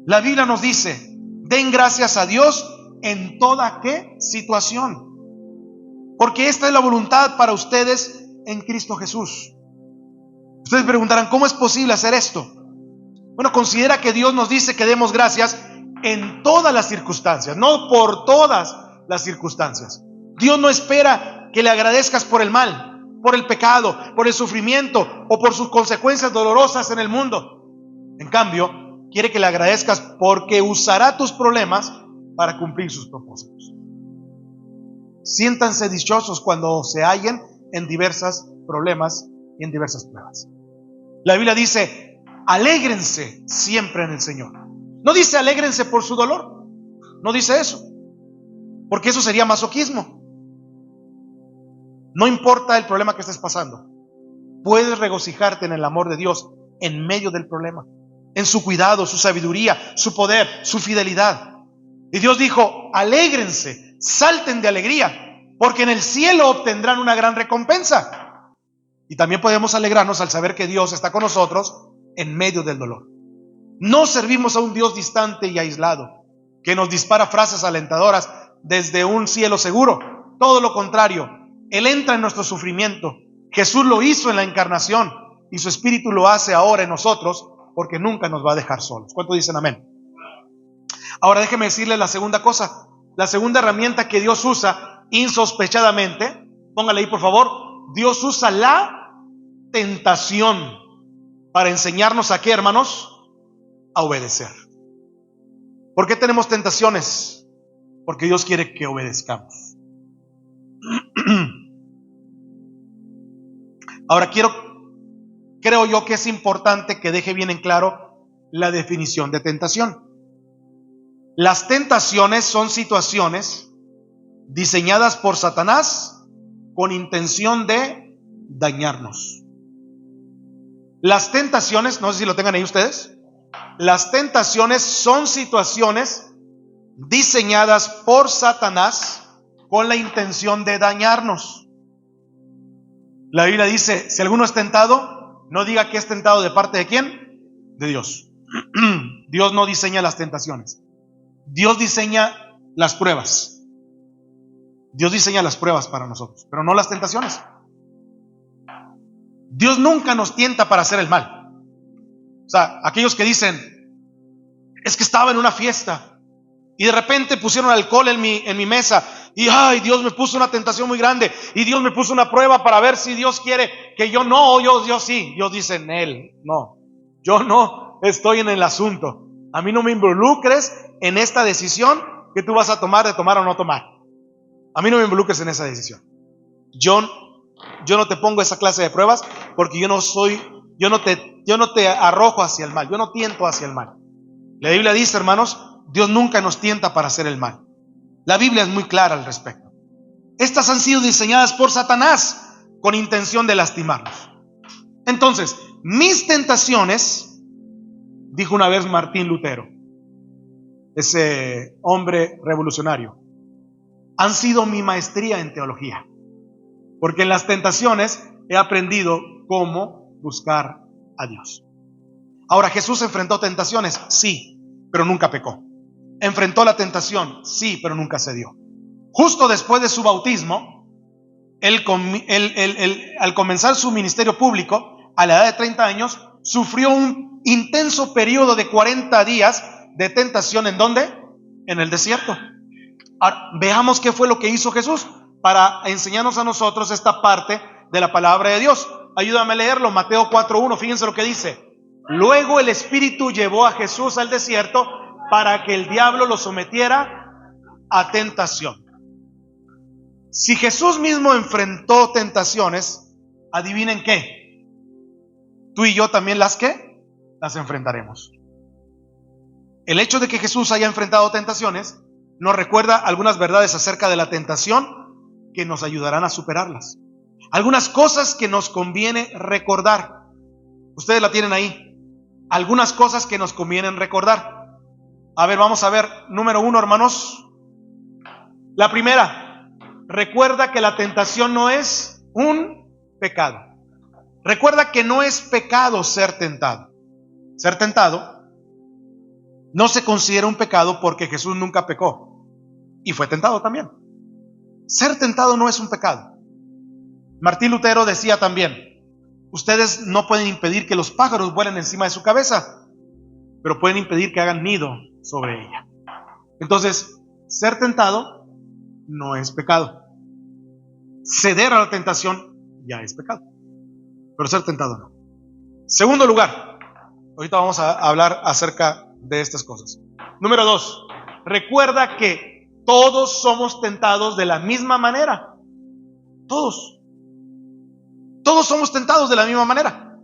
La Biblia nos dice: den gracias a Dios en toda ¿qué? Situación, porque esta es la voluntad para ustedes en Cristo Jesús. Ustedes preguntarán: ¿cómo es posible hacer esto? Bueno, considera que Dios nos dice que demos gracias en todas las circunstancias, no por todas las circunstancias. Dios no espera que le agradezcas por el mal, por el pecado, por el sufrimiento o por sus consecuencias dolorosas en el mundo. En cambio, quiere que le agradezcas porque usará tus problemas para cumplir sus propósitos. Siéntanse dichosos cuando se hallen en diversos problemas y en diversas pruebas. La Biblia dice: alégrense siempre en el Señor. No dice alégrense por su dolor, no dice eso, porque eso sería masoquismo. No importa el problema que estés pasando, puedes regocijarte en el amor de Dios en medio del problema, en su cuidado, su sabiduría, su poder, su fidelidad. Y Dios dijo: alégrense, salten de alegría, porque en el cielo obtendrán una gran recompensa. Y también podemos alegrarnos al saber que Dios está con nosotros en medio del dolor. No servimos a un Dios distante y aislado, que nos dispara frases alentadoras desde un cielo seguro. Todo lo contrario, Él entra en nuestro sufrimiento. Jesús lo hizo en la encarnación y su Espíritu lo hace ahora en nosotros, porque nunca nos va a dejar solos. ¿Cuántos dicen amén? Ahora déjeme decirles la segunda cosa, la segunda herramienta que Dios usa insospechadamente. Póngale ahí por favor: Dios usa la tentación para enseñarnos a qué, hermanos, a obedecer. ¿Por qué tenemos tentaciones? Porque Dios quiere que obedezcamos. Ahora creo yo que es importante que deje bien en claro la definición de tentación. Las tentaciones son situaciones diseñadas por Satanás con intención de dañarnos. Las tentaciones, no sé si lo tengan ahí ustedes, las tentaciones son situaciones diseñadas por Satanás con la intención de dañarnos. La Biblia dice, si alguno es tentado, no diga que es tentado de parte de quién, de Dios. Dios no diseña las tentaciones. Dios diseña las pruebas. Dios diseña las pruebas para nosotros, pero no las tentaciones. Dios nunca nos tienta para hacer el mal. O sea, aquellos que dicen, es que estaba en una fiesta y de repente pusieron alcohol en mi mesa y ay, Dios me puso una tentación muy grande y Dios me puso una prueba para ver si Dios quiere que yo no, o yo sí. Dios dice en él, no, yo no estoy en el asunto. A mí no me involucres en esta decisión que tú vas a tomar de tomar o no tomar. A mí no me involucres en esa decisión. Yo no te pongo esa clase de pruebas porque yo no te arrojo hacia el mal, yo no tiento hacia el mal. La Biblia dice, hermanos, Dios nunca nos tienta para hacer el mal. La Biblia es muy clara al respecto. Estas han sido diseñadas por Satanás con intención de lastimarnos. Entonces, mis tentaciones, dijo una vez Martín Lutero, ese hombre revolucionario, han sido mi maestría en teología. Porque en las tentaciones he aprendido cómo buscar a Dios. Ahora, ¿Jesús enfrentó tentaciones? Sí, pero nunca pecó. ¿Enfrentó la tentación? Sí, pero nunca cedió. Justo después de su bautismo, al comenzar su ministerio público, a la edad de 30 años, sufrió un intenso periodo de 40 días de tentación. ¿En dónde? En el desierto. Ahora, veamos qué fue lo que hizo Jesús para enseñarnos a nosotros esta parte de la palabra de Dios. Ayúdame a leerlo, Mateo 4:1, fíjense lo que dice. Luego el Espíritu llevó a Jesús al desierto para que el diablo lo sometiera a tentación. Si Jesús mismo enfrentó tentaciones, adivinen qué, tú y yo también las enfrentaremos. El hecho de que Jesús haya enfrentado tentaciones nos recuerda algunas verdades acerca de la tentación que nos ayudarán a superarlas. Algunas cosas que nos conviene recordar. Ustedes la tienen ahí. Algunas cosas que nos convienen recordar. A ver, vamos a ver. Número 1, hermanos. La primera, recuerda que la tentación no es un pecado. Recuerda que no es pecado ser tentado. Ser tentado no se considera un pecado porque Jesús nunca pecó y fue tentado también. Ser tentado no es un pecado. Martín Lutero decía también, ustedes no pueden impedir que los pájaros vuelen encima de su cabeza, pero pueden impedir que hagan nido sobre ella. Entonces, ser tentado no es pecado. Ceder a la tentación ya es pecado, pero ser tentado no. Segundo lugar, ahorita vamos a hablar acerca de estas cosas. Número 2, recuerda que todos somos tentados de la misma manera. Todos somos tentados de la misma manera.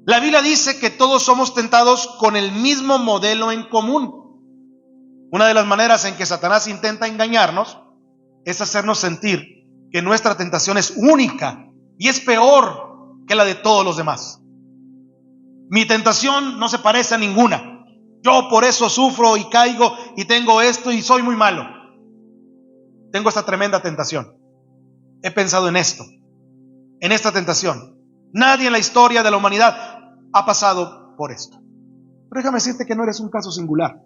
La Biblia dice que todos somos tentados con el mismo modelo en común. Una de las maneras en que Satanás intenta engañarnos es hacernos sentir que nuestra tentación es única y es peor que la de todos los demás. Mi tentación no se parece a ninguna. Yo por eso sufro y caigo y tengo esto y soy muy malo. Tengo esta tremenda tentación. He pensado en esto, en esta tentación. Nadie en la historia de la humanidad ha pasado por esto. Pero déjame decirte que no eres un caso singular.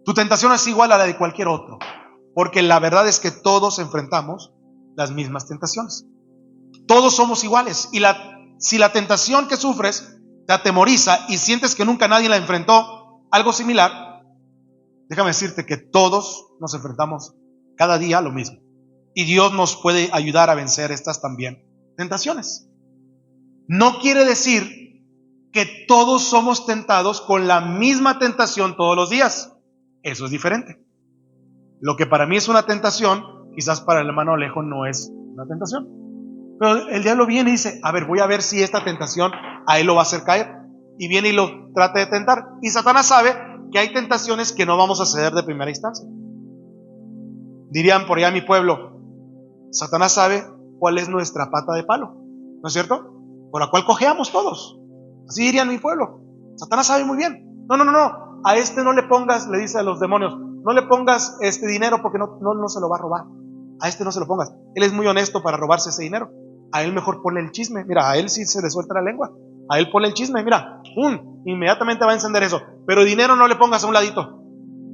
Tu tentación es igual a la de cualquier otro, porque la verdad es que todos enfrentamos las mismas tentaciones. Todos somos iguales. Y si la tentación que sufres te atemoriza y sientes que nunca nadie la enfrentó algo similar, déjame decirte que todos nos enfrentamos cada día a lo mismo. Y Dios nos puede ayudar a vencer estas también tentaciones. No quiere decir que todos somos tentados con la misma tentación todos los días. Eso es diferente. Lo que para mí es una tentación, quizás para el hermano Alejo no es una tentación. Pero el diablo viene y dice, a ver, voy a ver si esta tentación a él lo va a hacer caer. Y viene y lo trata de tentar. Y Satanás sabe que hay tentaciones que no vamos a ceder de primera instancia. Dirían por allá en mi pueblo, Satanás sabe cuál es nuestra pata de palo, ¿no es cierto? Por la cual cojeamos todos. Así dirían en mi pueblo. Satanás sabe muy bien. No, a este no le pongas, le dice a los demonios, no le pongas este dinero porque no se lo va a robar. A este no se lo pongas. Él es muy honesto para robarse ese dinero. A él mejor ponle el chisme. Mira, a él sí se le suelta la lengua. A él ponle el chisme, mira, inmediatamente va a encender eso. Pero dinero no le pongas a un ladito.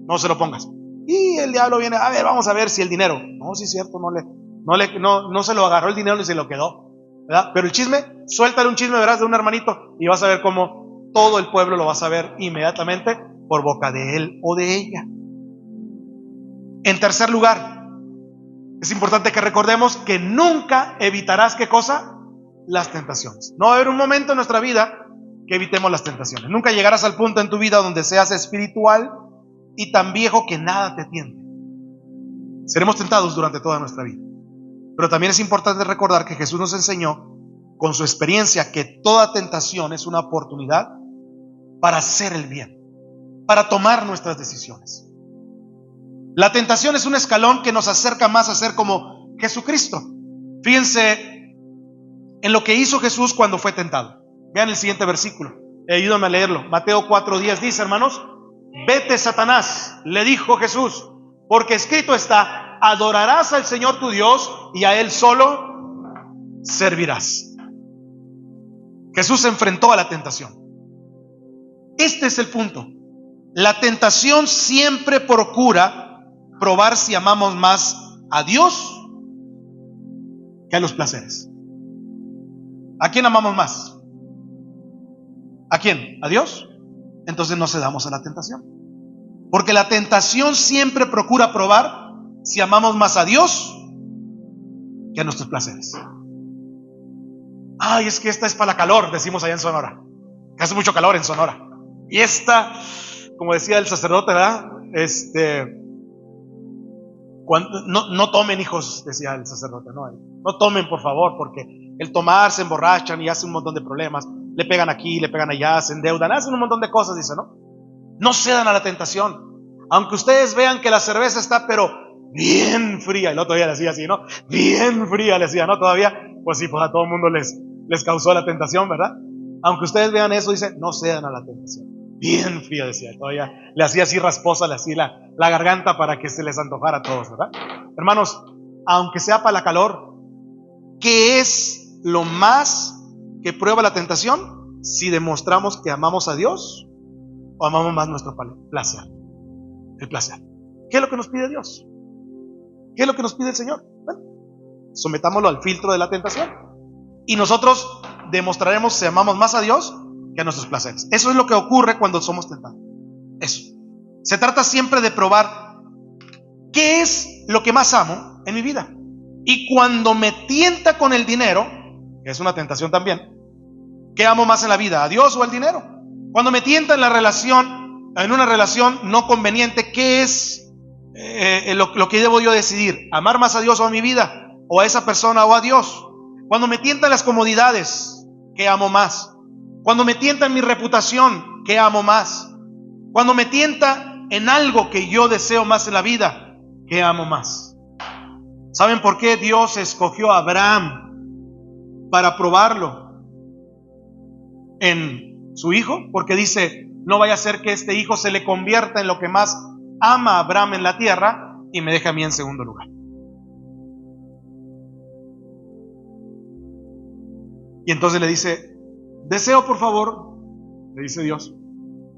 No se lo pongas. Y el diablo viene, a ver, vamos a ver si el dinero. No, sí es cierto, no se lo agarró el dinero ni se lo quedó, ¿verdad? Pero el chisme, suéltale un chisme, verás, de un hermanito, y vas a ver cómo todo el pueblo lo va a saber inmediatamente por boca de él o de ella. En tercer lugar, es importante que recordemos que nunca evitarás, ¿qué cosa? Las tentaciones. No va a haber un momento en nuestra vida que evitemos las tentaciones. Nunca llegarás al punto en tu vida donde seas espiritual y tan viejo que nada te tiente. Seremos tentados durante toda nuestra vida. Pero también es importante recordar que Jesús nos enseñó con su experiencia que toda tentación es una oportunidad para hacer el bien, para tomar nuestras decisiones. La tentación es un escalón que nos acerca más a ser como Jesucristo. Fíjense en lo que hizo Jesús cuando fue tentado. Vean el siguiente versículo. Ayúdame a leerlo. Mateo 4:10 dice, hermanos: vete, Satanás, le dijo Jesús, porque escrito está, adorarás al Señor tu Dios y a Él solo servirás. Jesús se enfrentó a la tentación. Este es el punto. La tentación siempre procura probar si amamos más a Dios que a los placeres. ¿A quién amamos más? ¿A quién? ¿A Dios? Entonces no cedamos a la tentación. Porque la tentación siempre procura probar si amamos más a Dios que a nuestros placeres. Ay, es que esta es para la calor, decimos allá en Sonora. Que hace mucho calor en Sonora. Y esta, como decía el sacerdote, ¿verdad? No tomen, hijos, decía el sacerdote, no tomen, por favor, porque el tomar se emborrachan y hacen un montón de problemas, le pegan aquí, le pegan allá, se endeudan, hacen un montón de cosas, dice, no cedan a la tentación, aunque ustedes vean que la cerveza está pero bien fría. El otro día le decía así, bien fría, le decía, todavía, pues sí, pues a todo el mundo les causó la tentación, ¿verdad? Aunque ustedes vean eso, dice, no cedan a la tentación. Bien fría, decía, todavía le hacía así rasposa, le hacía la garganta para que se les antojara a todos, ¿verdad? Hermanos, aunque sea para la calor, ¿qué es lo más que prueba la tentación? Si demostramos que amamos a Dios o amamos más nuestro placer, el placer. ¿Qué es lo que nos pide Dios? ¿Qué es lo que nos pide el Señor? Bueno, sometámoslo al filtro de la tentación y nosotros demostraremos si amamos más a Dios que a nuestros placeres. Eso es lo que ocurre cuando somos tentados. Eso. Se trata siempre de probar qué es lo que más amo en mi vida. Y cuando me tienta con el dinero, que es una tentación también, ¿qué amo más en la vida? ¿A Dios o al dinero? Cuando me tienta en una relación no conveniente, ¿qué es lo que debo yo decidir? ¿Amar más a Dios o a mi vida? ¿O a esa persona o a Dios? Cuando me tientan las comodidades, ¿qué amo más? Cuando me tienta en mi reputación, ¿qué amo más? Cuando me tienta en algo que yo deseo más en la vida, ¿qué amo más? ¿Saben por qué Dios escogió a Abraham para probarlo en su hijo? Porque dice, no vaya a ser que este hijo se le convierta en lo que más ama a Abraham en la tierra y me deje a mí en segundo lugar. Y entonces le dice, deseo, por favor, le dice Dios,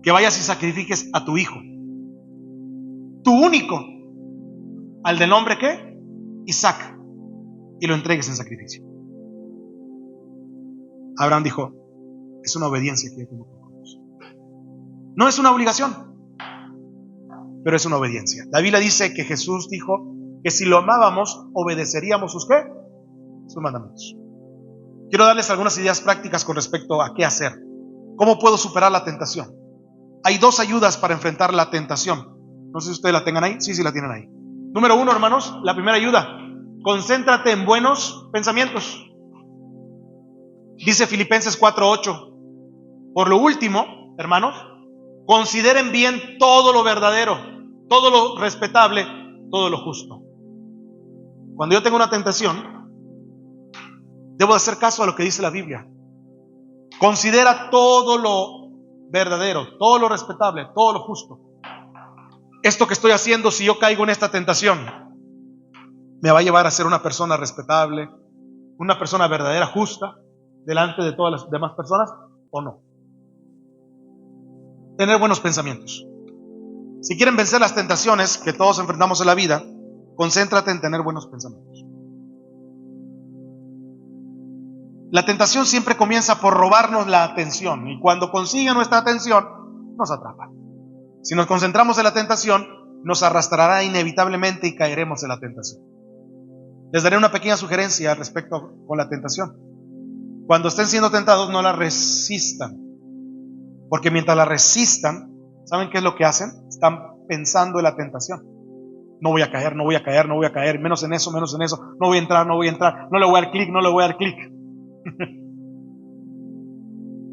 que vayas y sacrifiques a tu hijo, tu único, al de nombre ¿qué? Isaac, y lo entregues en sacrificio. Abraham dijo, es una obediencia que yo tengo con Dios. No es una obligación, pero es una obediencia. La Biblia dice que Jesús dijo que si lo amábamos, obedeceríamos sus ¿qué? Sus mandamientos. Quiero darles algunas ideas prácticas con respecto a qué hacer. ¿Cómo puedo superar la tentación? Hay dos ayudas para enfrentar la tentación. No sé si ustedes la tengan ahí. Sí, la tienen ahí. Número 1, hermanos, la primera ayuda. Concéntrate en buenos pensamientos. Dice Filipenses 4:8. Por lo último, hermanos, consideren bien todo lo verdadero, todo lo respetable, todo lo justo. Cuando yo tengo una tentación, debo hacer caso a lo que dice la Biblia. Considera todo lo verdadero, todo lo respetable, todo lo justo. esto que estoy haciendo, si yo caigo en esta tentación, me va a llevar a ser una persona respetable, una persona verdadera, justa, delante de todas las demás personas, o no. Tener buenos pensamientos. Si quieren vencer las tentaciones que todos enfrentamos en la vida, concéntrate en tener buenos pensamientos. La tentación siempre comienza por robarnos la atención, y cuando consigue nuestra atención, nos atrapa. Si nos concentramos en la tentación, nos arrastrará inevitablemente y caeremos en la tentación. Les daré una pequeña sugerencia al respecto con la tentación. Cuando estén siendo tentados, no la resistan, porque mientras la resistan, ¿saben qué es lo que hacen? Están pensando en la tentación. No voy a caer, no voy a caer, no voy a caer, menos en eso, no voy a entrar, no voy a entrar, no le voy a dar clic, no le voy a dar clic.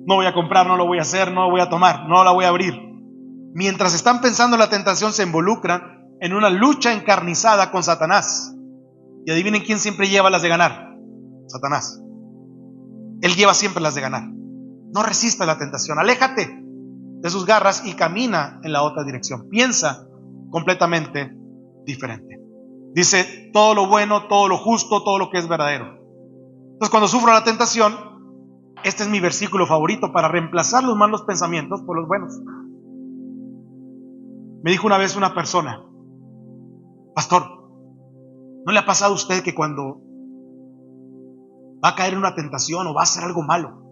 No voy a comprar, no lo voy a hacer, no lo voy a tomar, no la voy a abrir. Mientras están pensando en la tentación, se involucran en una lucha encarnizada con Satanás. Y adivinen quién siempre lleva las de ganar. Satanás. Él lleva siempre las de ganar. No resista la tentación, aléjate de sus garras y camina en la otra dirección. Piensa completamente diferente. Dice todo lo bueno, todo lo justo, todo lo que es verdadero. Entonces, cuando sufro la tentación, este es mi versículo favorito para reemplazar los malos pensamientos por los buenos. Me dijo una vez una persona: pastor, ¿no le ha pasado a usted que cuando va a caer en una tentación o va a hacer algo malo,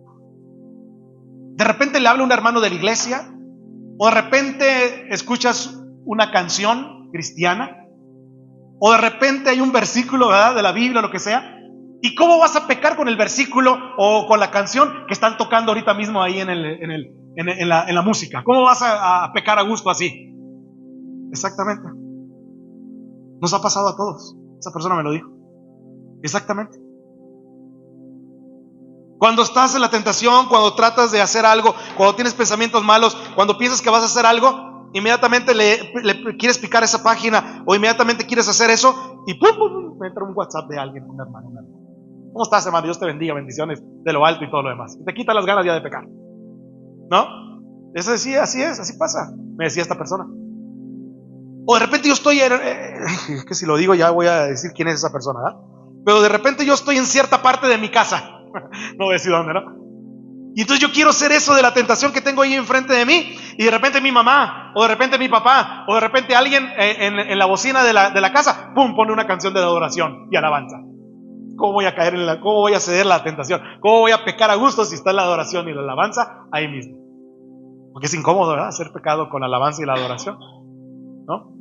de repente le habla un hermano de la iglesia, o de repente escuchas una canción cristiana, o de repente hay un versículo, ¿verdad?, de la Biblia o lo que sea? ¿Y cómo vas a pecar con el versículo o con la canción que están tocando ahorita mismo ahí en la música? ¿Cómo vas a pecar a gusto así? Exactamente. Nos ha pasado a todos. Esa persona me lo dijo. Exactamente. Cuando estás en la tentación, cuando tratas de hacer algo, cuando tienes pensamientos malos, cuando piensas que vas a hacer algo, inmediatamente le quieres picar esa página, o inmediatamente quieres hacer eso y ¡pum, pum, pum! Me entra un WhatsApp de alguien, un hermano. ¿Cómo estás, hermano? Dios te bendiga, bendiciones de lo alto y todo lo demás. Y te quita las ganas ya de pecar, ¿no? Eso decía, así es, así pasa, me decía esta persona. O de repente yo estoy es que si lo digo ya voy a decir quién es esa persona, ¿verdad? Pero de repente yo estoy en cierta parte de mi casa, no voy a decir dónde, ¿no? Y entonces yo quiero hacer eso de la tentación que tengo ahí enfrente de mí, y de repente mi mamá, o de repente mi papá, o de repente alguien en la bocina de la casa, pum, pone una canción de adoración y alabanza. ¿Cómo voy a caer cómo voy a ceder la tentación? ¿Cómo voy a pecar a gusto si está la adoración y la alabanza ahí mismo? Porque es incómodo, ¿verdad?, hacer pecado con la alabanza y la adoración, ¿no?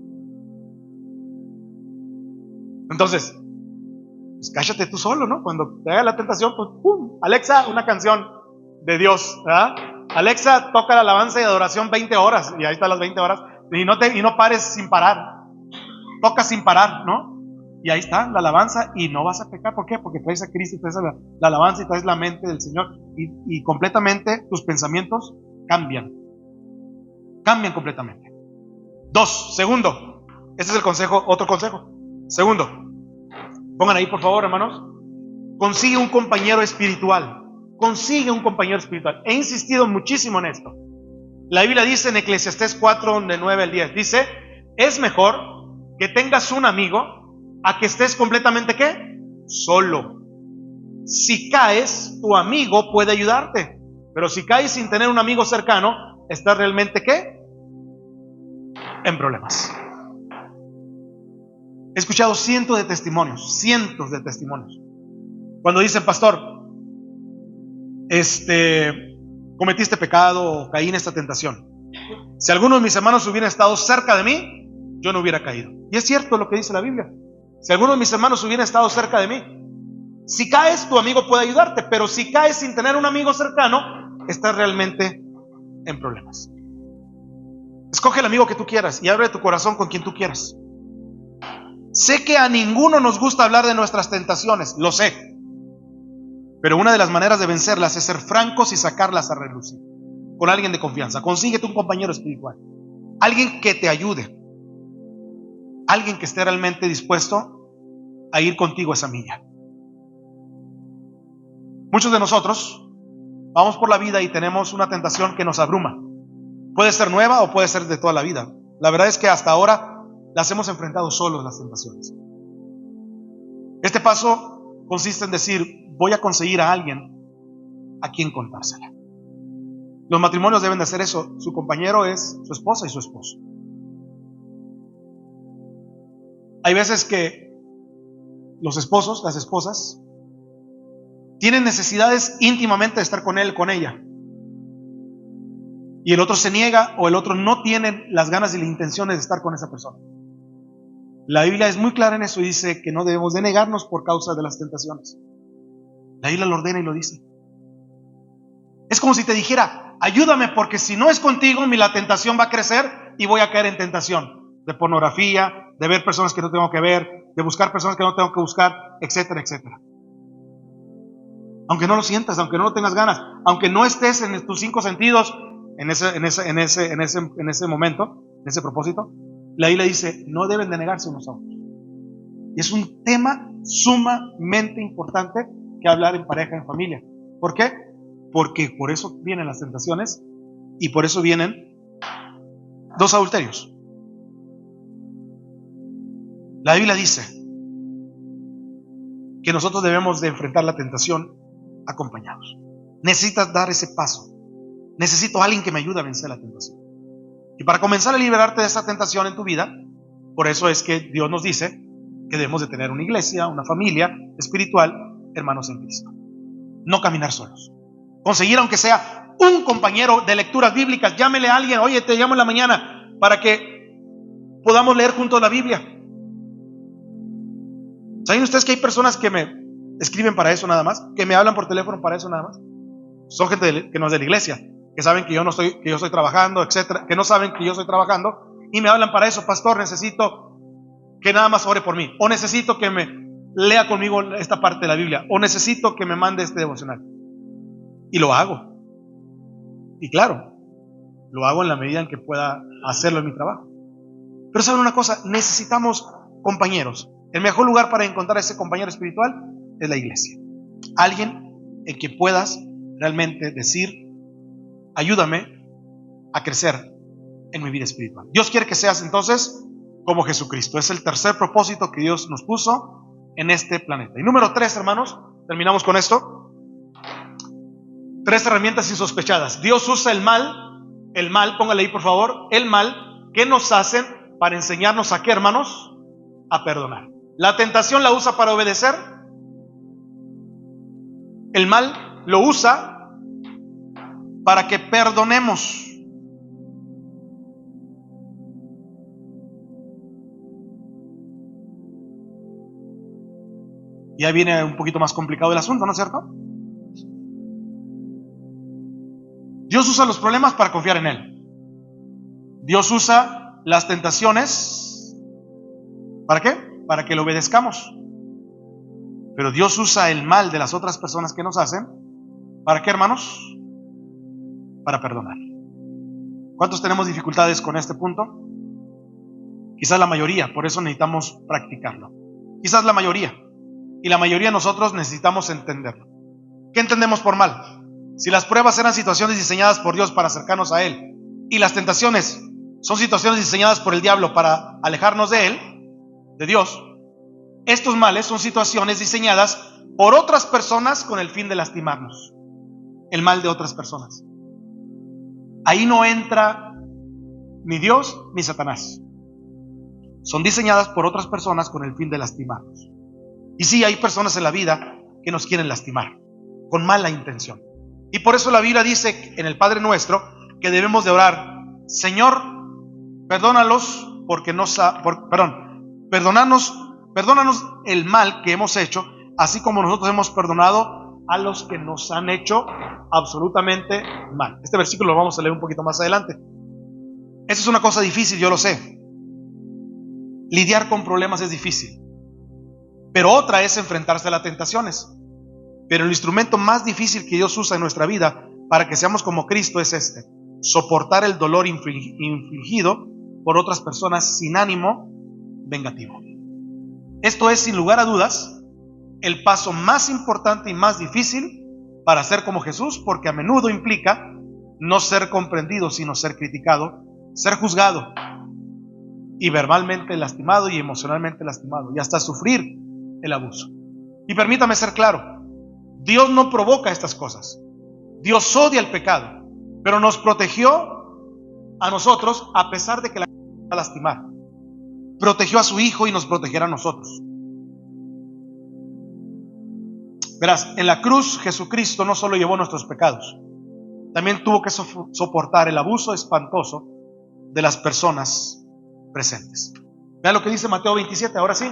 Entonces, pues cállate tú solo, ¿no? Cuando te haga la tentación, pues ¡pum! Alexa, una canción de Dios, ¿verdad? Alexa, toca la alabanza y adoración 20 horas, y ahí están las 20 horas, y no pares sin parar, toca sin parar, ¿no? Y ahí está la alabanza y no vas a pecar. ¿Por qué? Porque traes a Cristo y traes la alabanza y traes la mente del Señor, y completamente tus pensamientos cambian completamente. Segundo, este es el consejo, otro consejo. Segundo, pongan ahí por favor, hermanos, consigue un compañero espiritual. Consigue un compañero espiritual. He insistido muchísimo en esto. La Biblia dice en Eclesiastés 4, de 9 al 10, dice: es mejor que tengas un amigo a que estés completamente ¿qué? Solo. Si caes, tu amigo puede ayudarte, pero si caes sin tener un amigo cercano, estás realmente ¿qué? En problemas. He escuchado cientos de testimonios. Cuando dicen: pastor, cometiste pecado o caí en esta tentación. Si alguno de mis hermanos hubiera estado cerca de mí, yo no hubiera caído. Y es cierto lo que dice la Biblia. Si alguno de mis hermanos hubiera estado cerca de mí, si caes, tu amigo puede ayudarte, pero si caes sin tener un amigo cercano, estás realmente en problemas. Escoge el amigo que tú quieras y abre tu corazón con quien tú quieras. Sé que a ninguno nos gusta hablar de nuestras tentaciones, lo sé, pero una de las maneras de vencerlas es ser francos y sacarlas a relucir con alguien de confianza. Consíguete un compañero espiritual, alguien que te ayude, alguien que esté realmente dispuesto a ir contigo esa milla. Muchos de nosotros vamos por la vida y tenemos una tentación que nos abruma. Puede ser nueva o puede ser de toda la vida. La verdad es que hasta ahora las hemos enfrentado solos, las tentaciones. Este paso consiste en decir, voy a conseguir a alguien a quien contársela. Los matrimonios deben de hacer eso. Su compañero es su esposa y su esposo. Hay veces que los esposos, las esposas, tienen necesidades íntimamente de estar con él, con ella. Y el otro se niega, o el otro no tiene las ganas y las intenciones de estar con esa persona. La Biblia es muy clara en eso y dice que no debemos de negarnos por causa de las tentaciones. La Biblia lo ordena y lo dice. Es como si te dijera, ayúdame porque si no es contigo, la tentación va a crecer y voy a caer en tentación de pornografía, de ver personas que no tengo que ver, de buscar personas que no tengo que buscar, etcétera, etcétera. Aunque no lo sientas, aunque no lo tengas ganas, aunque no estés en tus 5 sentidos en ese momento, en ese propósito, la Biblia dice, no deben de negarse unos a otros. Y es un tema sumamente importante que hablar en pareja, en familia. ¿Por qué? Porque por eso vienen las tentaciones y por eso vienen 2 adulterios. La Biblia dice que nosotros debemos de enfrentar la tentación acompañados. Necesitas dar ese paso. Necesito a alguien que me ayude a vencer la tentación. Y para comenzar a liberarte de esa tentación en tu vida, por eso es que Dios nos dice que debemos de tener una iglesia, una familia espiritual, hermanos en Cristo. No caminar solos. Conseguir aunque sea un compañero de lecturas bíblicas. Llámele a alguien, oye, te llamo en la mañana para que podamos leer juntos la Biblia. ¿Saben ustedes que hay personas que me escriben para eso nada más? Que me hablan por teléfono para eso nada más. Son gente que no es de la iglesia, que saben que yo estoy trabajando, etcétera, que no saben que yo estoy trabajando y me hablan para eso. Pastor, necesito que nada más ore por mí, o necesito que me lea conmigo esta parte de la Biblia, o necesito que me mande este devocional. Y lo hago. Y claro, lo hago en la medida en que pueda hacerlo en mi trabajo. Pero ¿saben una cosa? Necesitamos compañeros. El mejor lugar para encontrar a ese compañero espiritual es la iglesia. Alguien en que puedas realmente decir, ayúdame a crecer en mi vida espiritual. Dios quiere que seas entonces como Jesucristo. Es el tercer propósito que Dios nos puso en este planeta. Y número 3, hermanos, terminamos con esto. 3 herramientas insospechadas. Dios usa el mal, póngale ahí por favor, el mal que nos hacen para enseñarnos a qué, hermanos, a perdonar. La tentación la usa para obedecer. El mal lo usa para que perdonemos. Ya viene un poquito más complicado el asunto, ¿no es cierto? Dios usa los problemas para confiar en Él. Dios usa las tentaciones, ¿para qué? Para que le obedezcamos. Pero Dios usa el mal de las otras personas que nos hacen, ¿para qué, hermanos? Para perdonar. ¿Cuántos tenemos dificultades con este punto? Quizás la mayoría, por eso necesitamos practicarlo. Quizás la mayoría. Y la mayoría de nosotros necesitamos entenderlo. ¿Qué entendemos por mal? Si las pruebas eran situaciones diseñadas por Dios para acercarnos a Él, y las tentaciones son situaciones diseñadas por el diablo para alejarnos de Él, de Dios, estos males son situaciones diseñadas por otras personas con el fin de lastimarnos. El mal de otras personas. Ahí no entra ni Dios ni Satanás. Son diseñadas por otras personas con el fin de lastimarnos. Y sí, hay personas en la vida que nos quieren lastimar, con mala intención. Y por eso la Biblia dice en el Padre Nuestro que debemos de orar, Señor, perdónalos porque perdónanos el mal que hemos hecho, así como nosotros hemos perdonado a los que nos han hecho absolutamente mal. Este versículo lo vamos a leer un poquito más adelante. Eso es una cosa difícil, yo lo sé. Lidiar con problemas es difícil. Pero otra es enfrentarse a las tentaciones. Pero el instrumento más difícil que Dios usa en nuestra vida para que seamos como Cristo es este: soportar el dolor infligido por otras personas sin ánimo vengativo. Esto es, sin lugar a dudas, el paso más importante y más difícil para ser como Jesús, porque a menudo implica no ser comprendido, sino ser criticado, ser juzgado, y verbalmente lastimado y emocionalmente lastimado y hasta sufrir el abuso. Y permítame ser claro, Dios no provoca estas cosas. Dios odia el pecado, pero nos protegió a nosotros a pesar de que la iba a lastimar. Protegió a su Hijo y nos protegerá a nosotros. Verás, en la cruz Jesucristo no solo llevó nuestros pecados, también tuvo que soportar el abuso espantoso de las personas presentes. Vean lo que dice Mateo 27, ahora sí.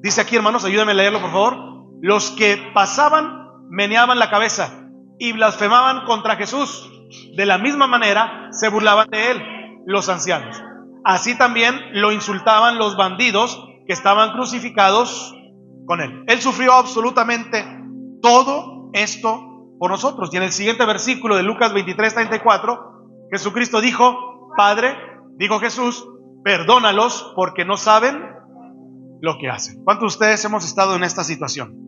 Dice aquí, hermanos, ayúdenme a leerlo por favor. Los que pasaban meneaban la cabeza y blasfemaban contra Jesús. De la misma manera se burlaban de él los ancianos. Así también lo insultaban los bandidos que estaban crucificados con él. Él sufrió absolutamente todo esto por nosotros. Y en el siguiente versículo de Lucas 23:34, Jesucristo dijo: Padre, dijo Jesús, perdónalos porque no saben lo que hacen. ¿Cuántos de ustedes hemos estado en esta situación?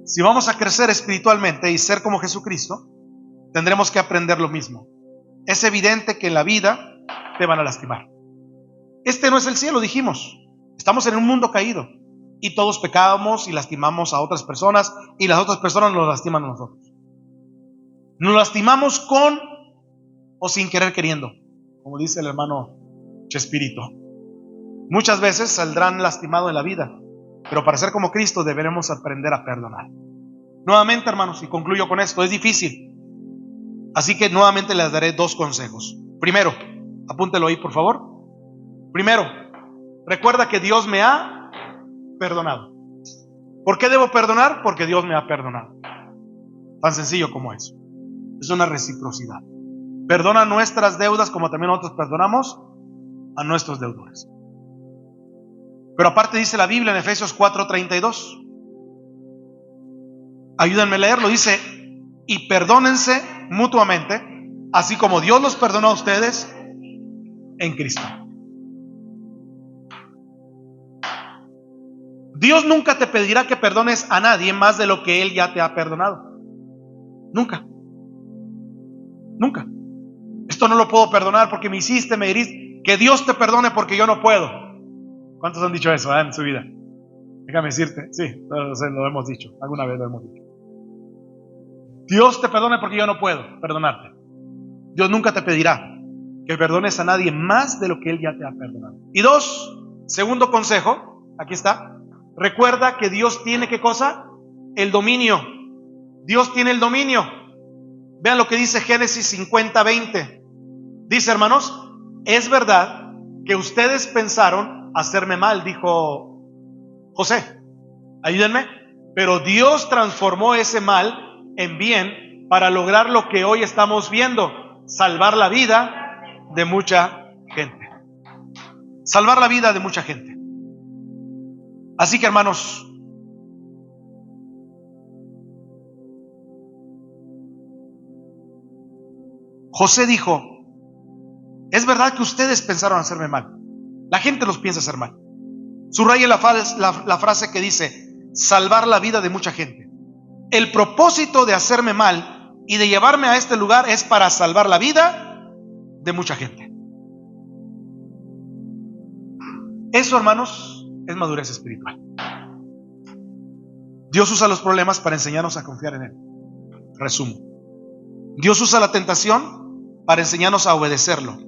Si vamos a crecer espiritualmente y ser como Jesucristo, tendremos que aprender lo mismo. Es evidente que en la vida te van a lastimar. Este no es el cielo, dijimos. Estamos en un mundo caído y todos pecamos y lastimamos a otras personas y las otras personas nos lastiman a nosotros. Nos lastimamos con o sin querer queriendo, como dice el hermano Chespirito. Muchas veces saldrán lastimados en la vida, pero para ser como Cristo deberemos aprender a perdonar. Nuevamente, hermanos, y concluyo con esto, es difícil. Así que nuevamente les daré dos consejos. Primero, apúntelo ahí por favor. Primero, recuerda que Dios me ha perdonado. ¿Por qué debo perdonar? Porque Dios me ha perdonado. Tan sencillo como eso. Es una reciprocidad. Perdona nuestras deudas como también nosotros perdonamos a nuestros deudores. Pero aparte dice la Biblia en Efesios 4:32. Ayúdenme a leerlo. Dice: y perdónense mutuamente, así como Dios los perdonó a ustedes en Cristo. Dios nunca te pedirá que perdones a nadie más de lo que Él ya te ha perdonado. Nunca. Nunca. Esto no lo puedo perdonar porque me hiciste, me heriste. Que Dios te perdone porque yo no puedo. ¿Cuántos han dicho eso en su vida? Déjame decirte, sí, lo hemos dicho, alguna vez lo hemos dicho. Dios te perdone porque yo no puedo perdonarte. Dios nunca te pedirá que perdones a nadie más de lo que Él ya te ha perdonado. Y dos, segundo consejo, aquí está. Recuerda que Dios tiene, ¿qué cosa? El dominio. Dios tiene el dominio. Vean lo que dice Génesis 50:20. Dice, hermanos, es verdad que ustedes pensaron hacerme mal, dijo José. Ayúdenme. Pero Dios transformó ese mal en bien para lograr lo que hoy estamos viendo: salvar la vida de mucha gente. Salvar la vida de mucha gente. Así que, hermanos, José dijo: es verdad que ustedes pensaron hacerme mal. La gente los piensa hacer mal. Subraya la frase que dice: salvar la vida de mucha gente. El propósito de hacerme mal y de llevarme a este lugar es para salvar la vida de mucha gente. Eso, hermanos, es madurez espiritual. Dios usa los problemas para enseñarnos a confiar en Él. Resumo. Dios usa la tentación para enseñarnos a obedecerlo.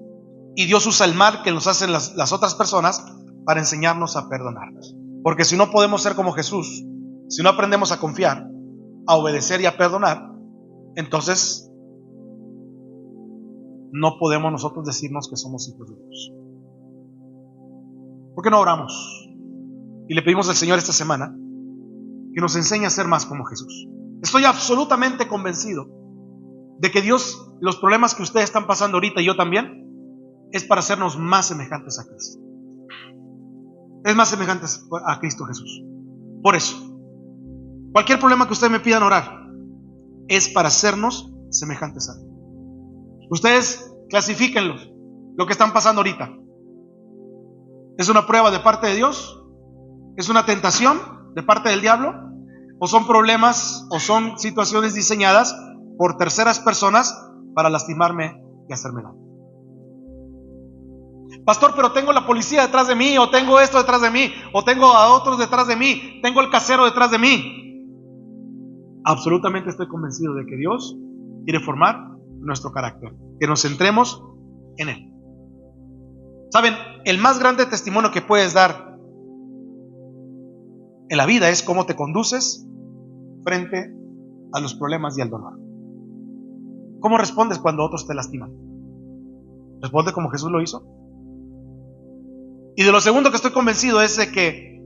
Y Dios usa el mal que nos hacen las otras personas para enseñarnos a perdonarnos. Porque si no podemos ser como Jesús, si no aprendemos a confiar, a obedecer y a perdonar, entonces no podemos nosotros decirnos que somos hijos de Dios. ¿Por qué no oramos? Y le pedimos al Señor esta semana que nos enseñe a ser más como Jesús. Estoy absolutamente convencido de que Dios, los problemas que ustedes están pasando ahorita y yo también, es para hacernos más semejantes a Cristo. Es más semejantes a Cristo Jesús. Por eso, cualquier problema que ustedes me pidan orar es para hacernos semejantes a Él. Ustedes clasifíquenlos, lo que están pasando ahorita. ¿Es una prueba de parte de Dios? ¿Es una tentación de parte del diablo? ¿O son problemas o son situaciones diseñadas por terceras personas para lastimarme y hacerme daño? Pastor, pero tengo la policía detrás de mí, o tengo esto detrás de mí, o tengo a otros detrás de mí, tengo el casero detrás de mí. Absolutamente estoy convencido de que Dios quiere formar nuestro carácter, que nos centremos en Él. Saben, el más grande testimonio que puedes dar en la vida es cómo te conduces frente a los problemas y al dolor. ¿Cómo respondes cuando otros te lastiman? ¿Responde como Jesús lo hizo? Y de lo segundo que estoy convencido es de que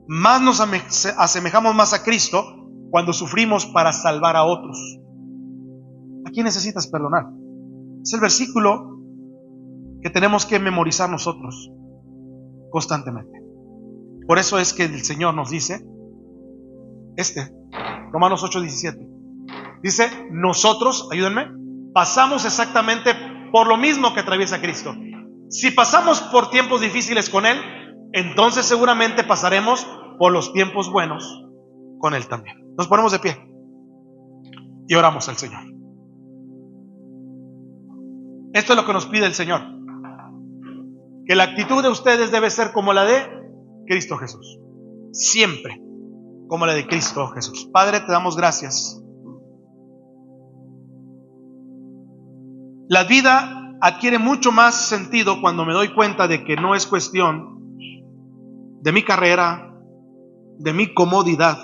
más nos asemejamos más a Cristo cuando sufrimos para salvar a otros. ¿A quién necesitas perdonar? Es el versículo que tenemos que memorizar nosotros constantemente. Por eso es que el Señor nos dice, Romanos 8:17, dice, nosotros, ayúdenme, pasamos exactamente por lo mismo que atraviesa Cristo. Si pasamos por tiempos difíciles con Él, entonces seguramente pasaremos por los tiempos buenos con Él también. Nos ponemos de pie y oramos al Señor. Esto es lo que nos pide el Señor, que la actitud de ustedes debe ser como la de Cristo Jesús, siempre como la de Cristo Jesús. Padre, te damos gracias. La vida adquiere mucho más sentido cuando me doy cuenta de que no es cuestión de mi carrera, de mi comodidad,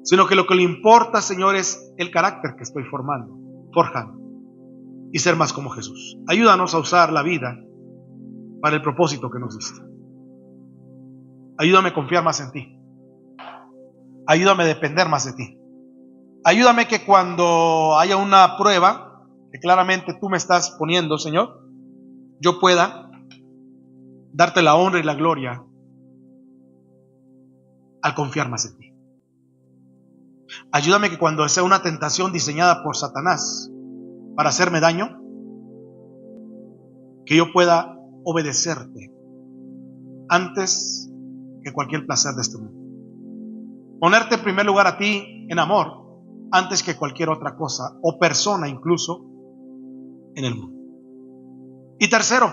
sino que lo que le importa, Señor, es el carácter que estoy forjando y ser más como Jesús. Ayúdanos a usar la vida para el propósito que nos diste. Ayúdame a confiar más en ti. Ayúdame a depender más de ti. Ayúdame que cuando haya una prueba que claramente tú me estás poniendo, Señor, yo pueda darte la honra y la gloria al confiar más en ti. Ayúdame que cuando sea una tentación diseñada por Satanás para hacerme daño, que yo pueda obedecerte antes que cualquier placer de este mundo. Ponerte en primer lugar a ti en amor antes que cualquier otra cosa o persona incluso en el mundo. Y tercero,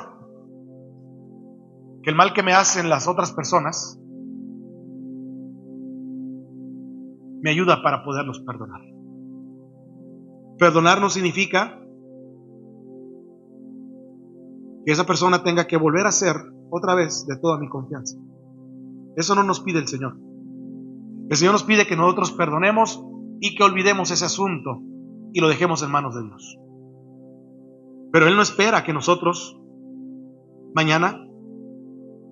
que el mal que me hacen las otras personas me ayuda para poderlos perdonar. Perdonar no significa que esa persona tenga que volver a ser otra vez de toda mi confianza. Eso no nos pide el Señor. El Señor nos pide que nosotros perdonemos y que olvidemos ese asunto y lo dejemos en manos de Dios. Pero Él no espera que nosotros mañana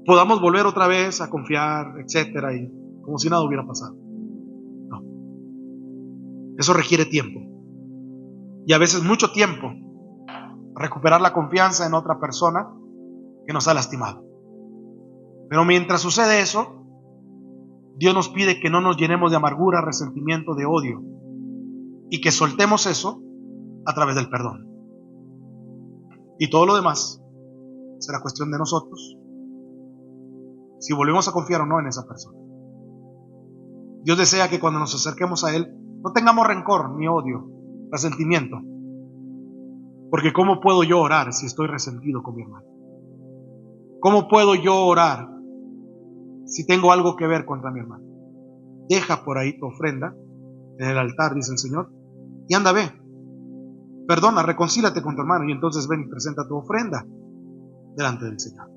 podamos volver otra vez a confiar, etcétera, y como si nada hubiera pasado. No. Eso requiere tiempo. Y a veces mucho tiempo recuperar la confianza en otra persona que nos ha lastimado. Pero mientras sucede eso, Dios nos pide que no nos llenemos de amargura, resentimiento, de odio, y que soltemos eso a través del perdón. Y todo lo demás será cuestión de nosotros, si volvemos a confiar o no en esa persona. Dios desea que cuando nos acerquemos a Él no tengamos rencor, ni odio, resentimiento. Porque ¿cómo puedo yo orar si estoy resentido con mi hermano? ¿Cómo puedo yo orar si tengo algo que ver contra mi hermano? Deja por ahí tu ofrenda en el altar, dice el Señor, y anda, ve, perdona, reconcílate con tu hermano, y entonces ven y presenta tu ofrenda delante del Señor.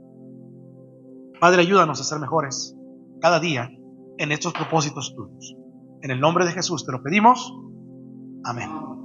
Padre, ayúdanos a ser mejores cada día en estos propósitos tuyos. En el nombre de Jesús te lo pedimos. Amén.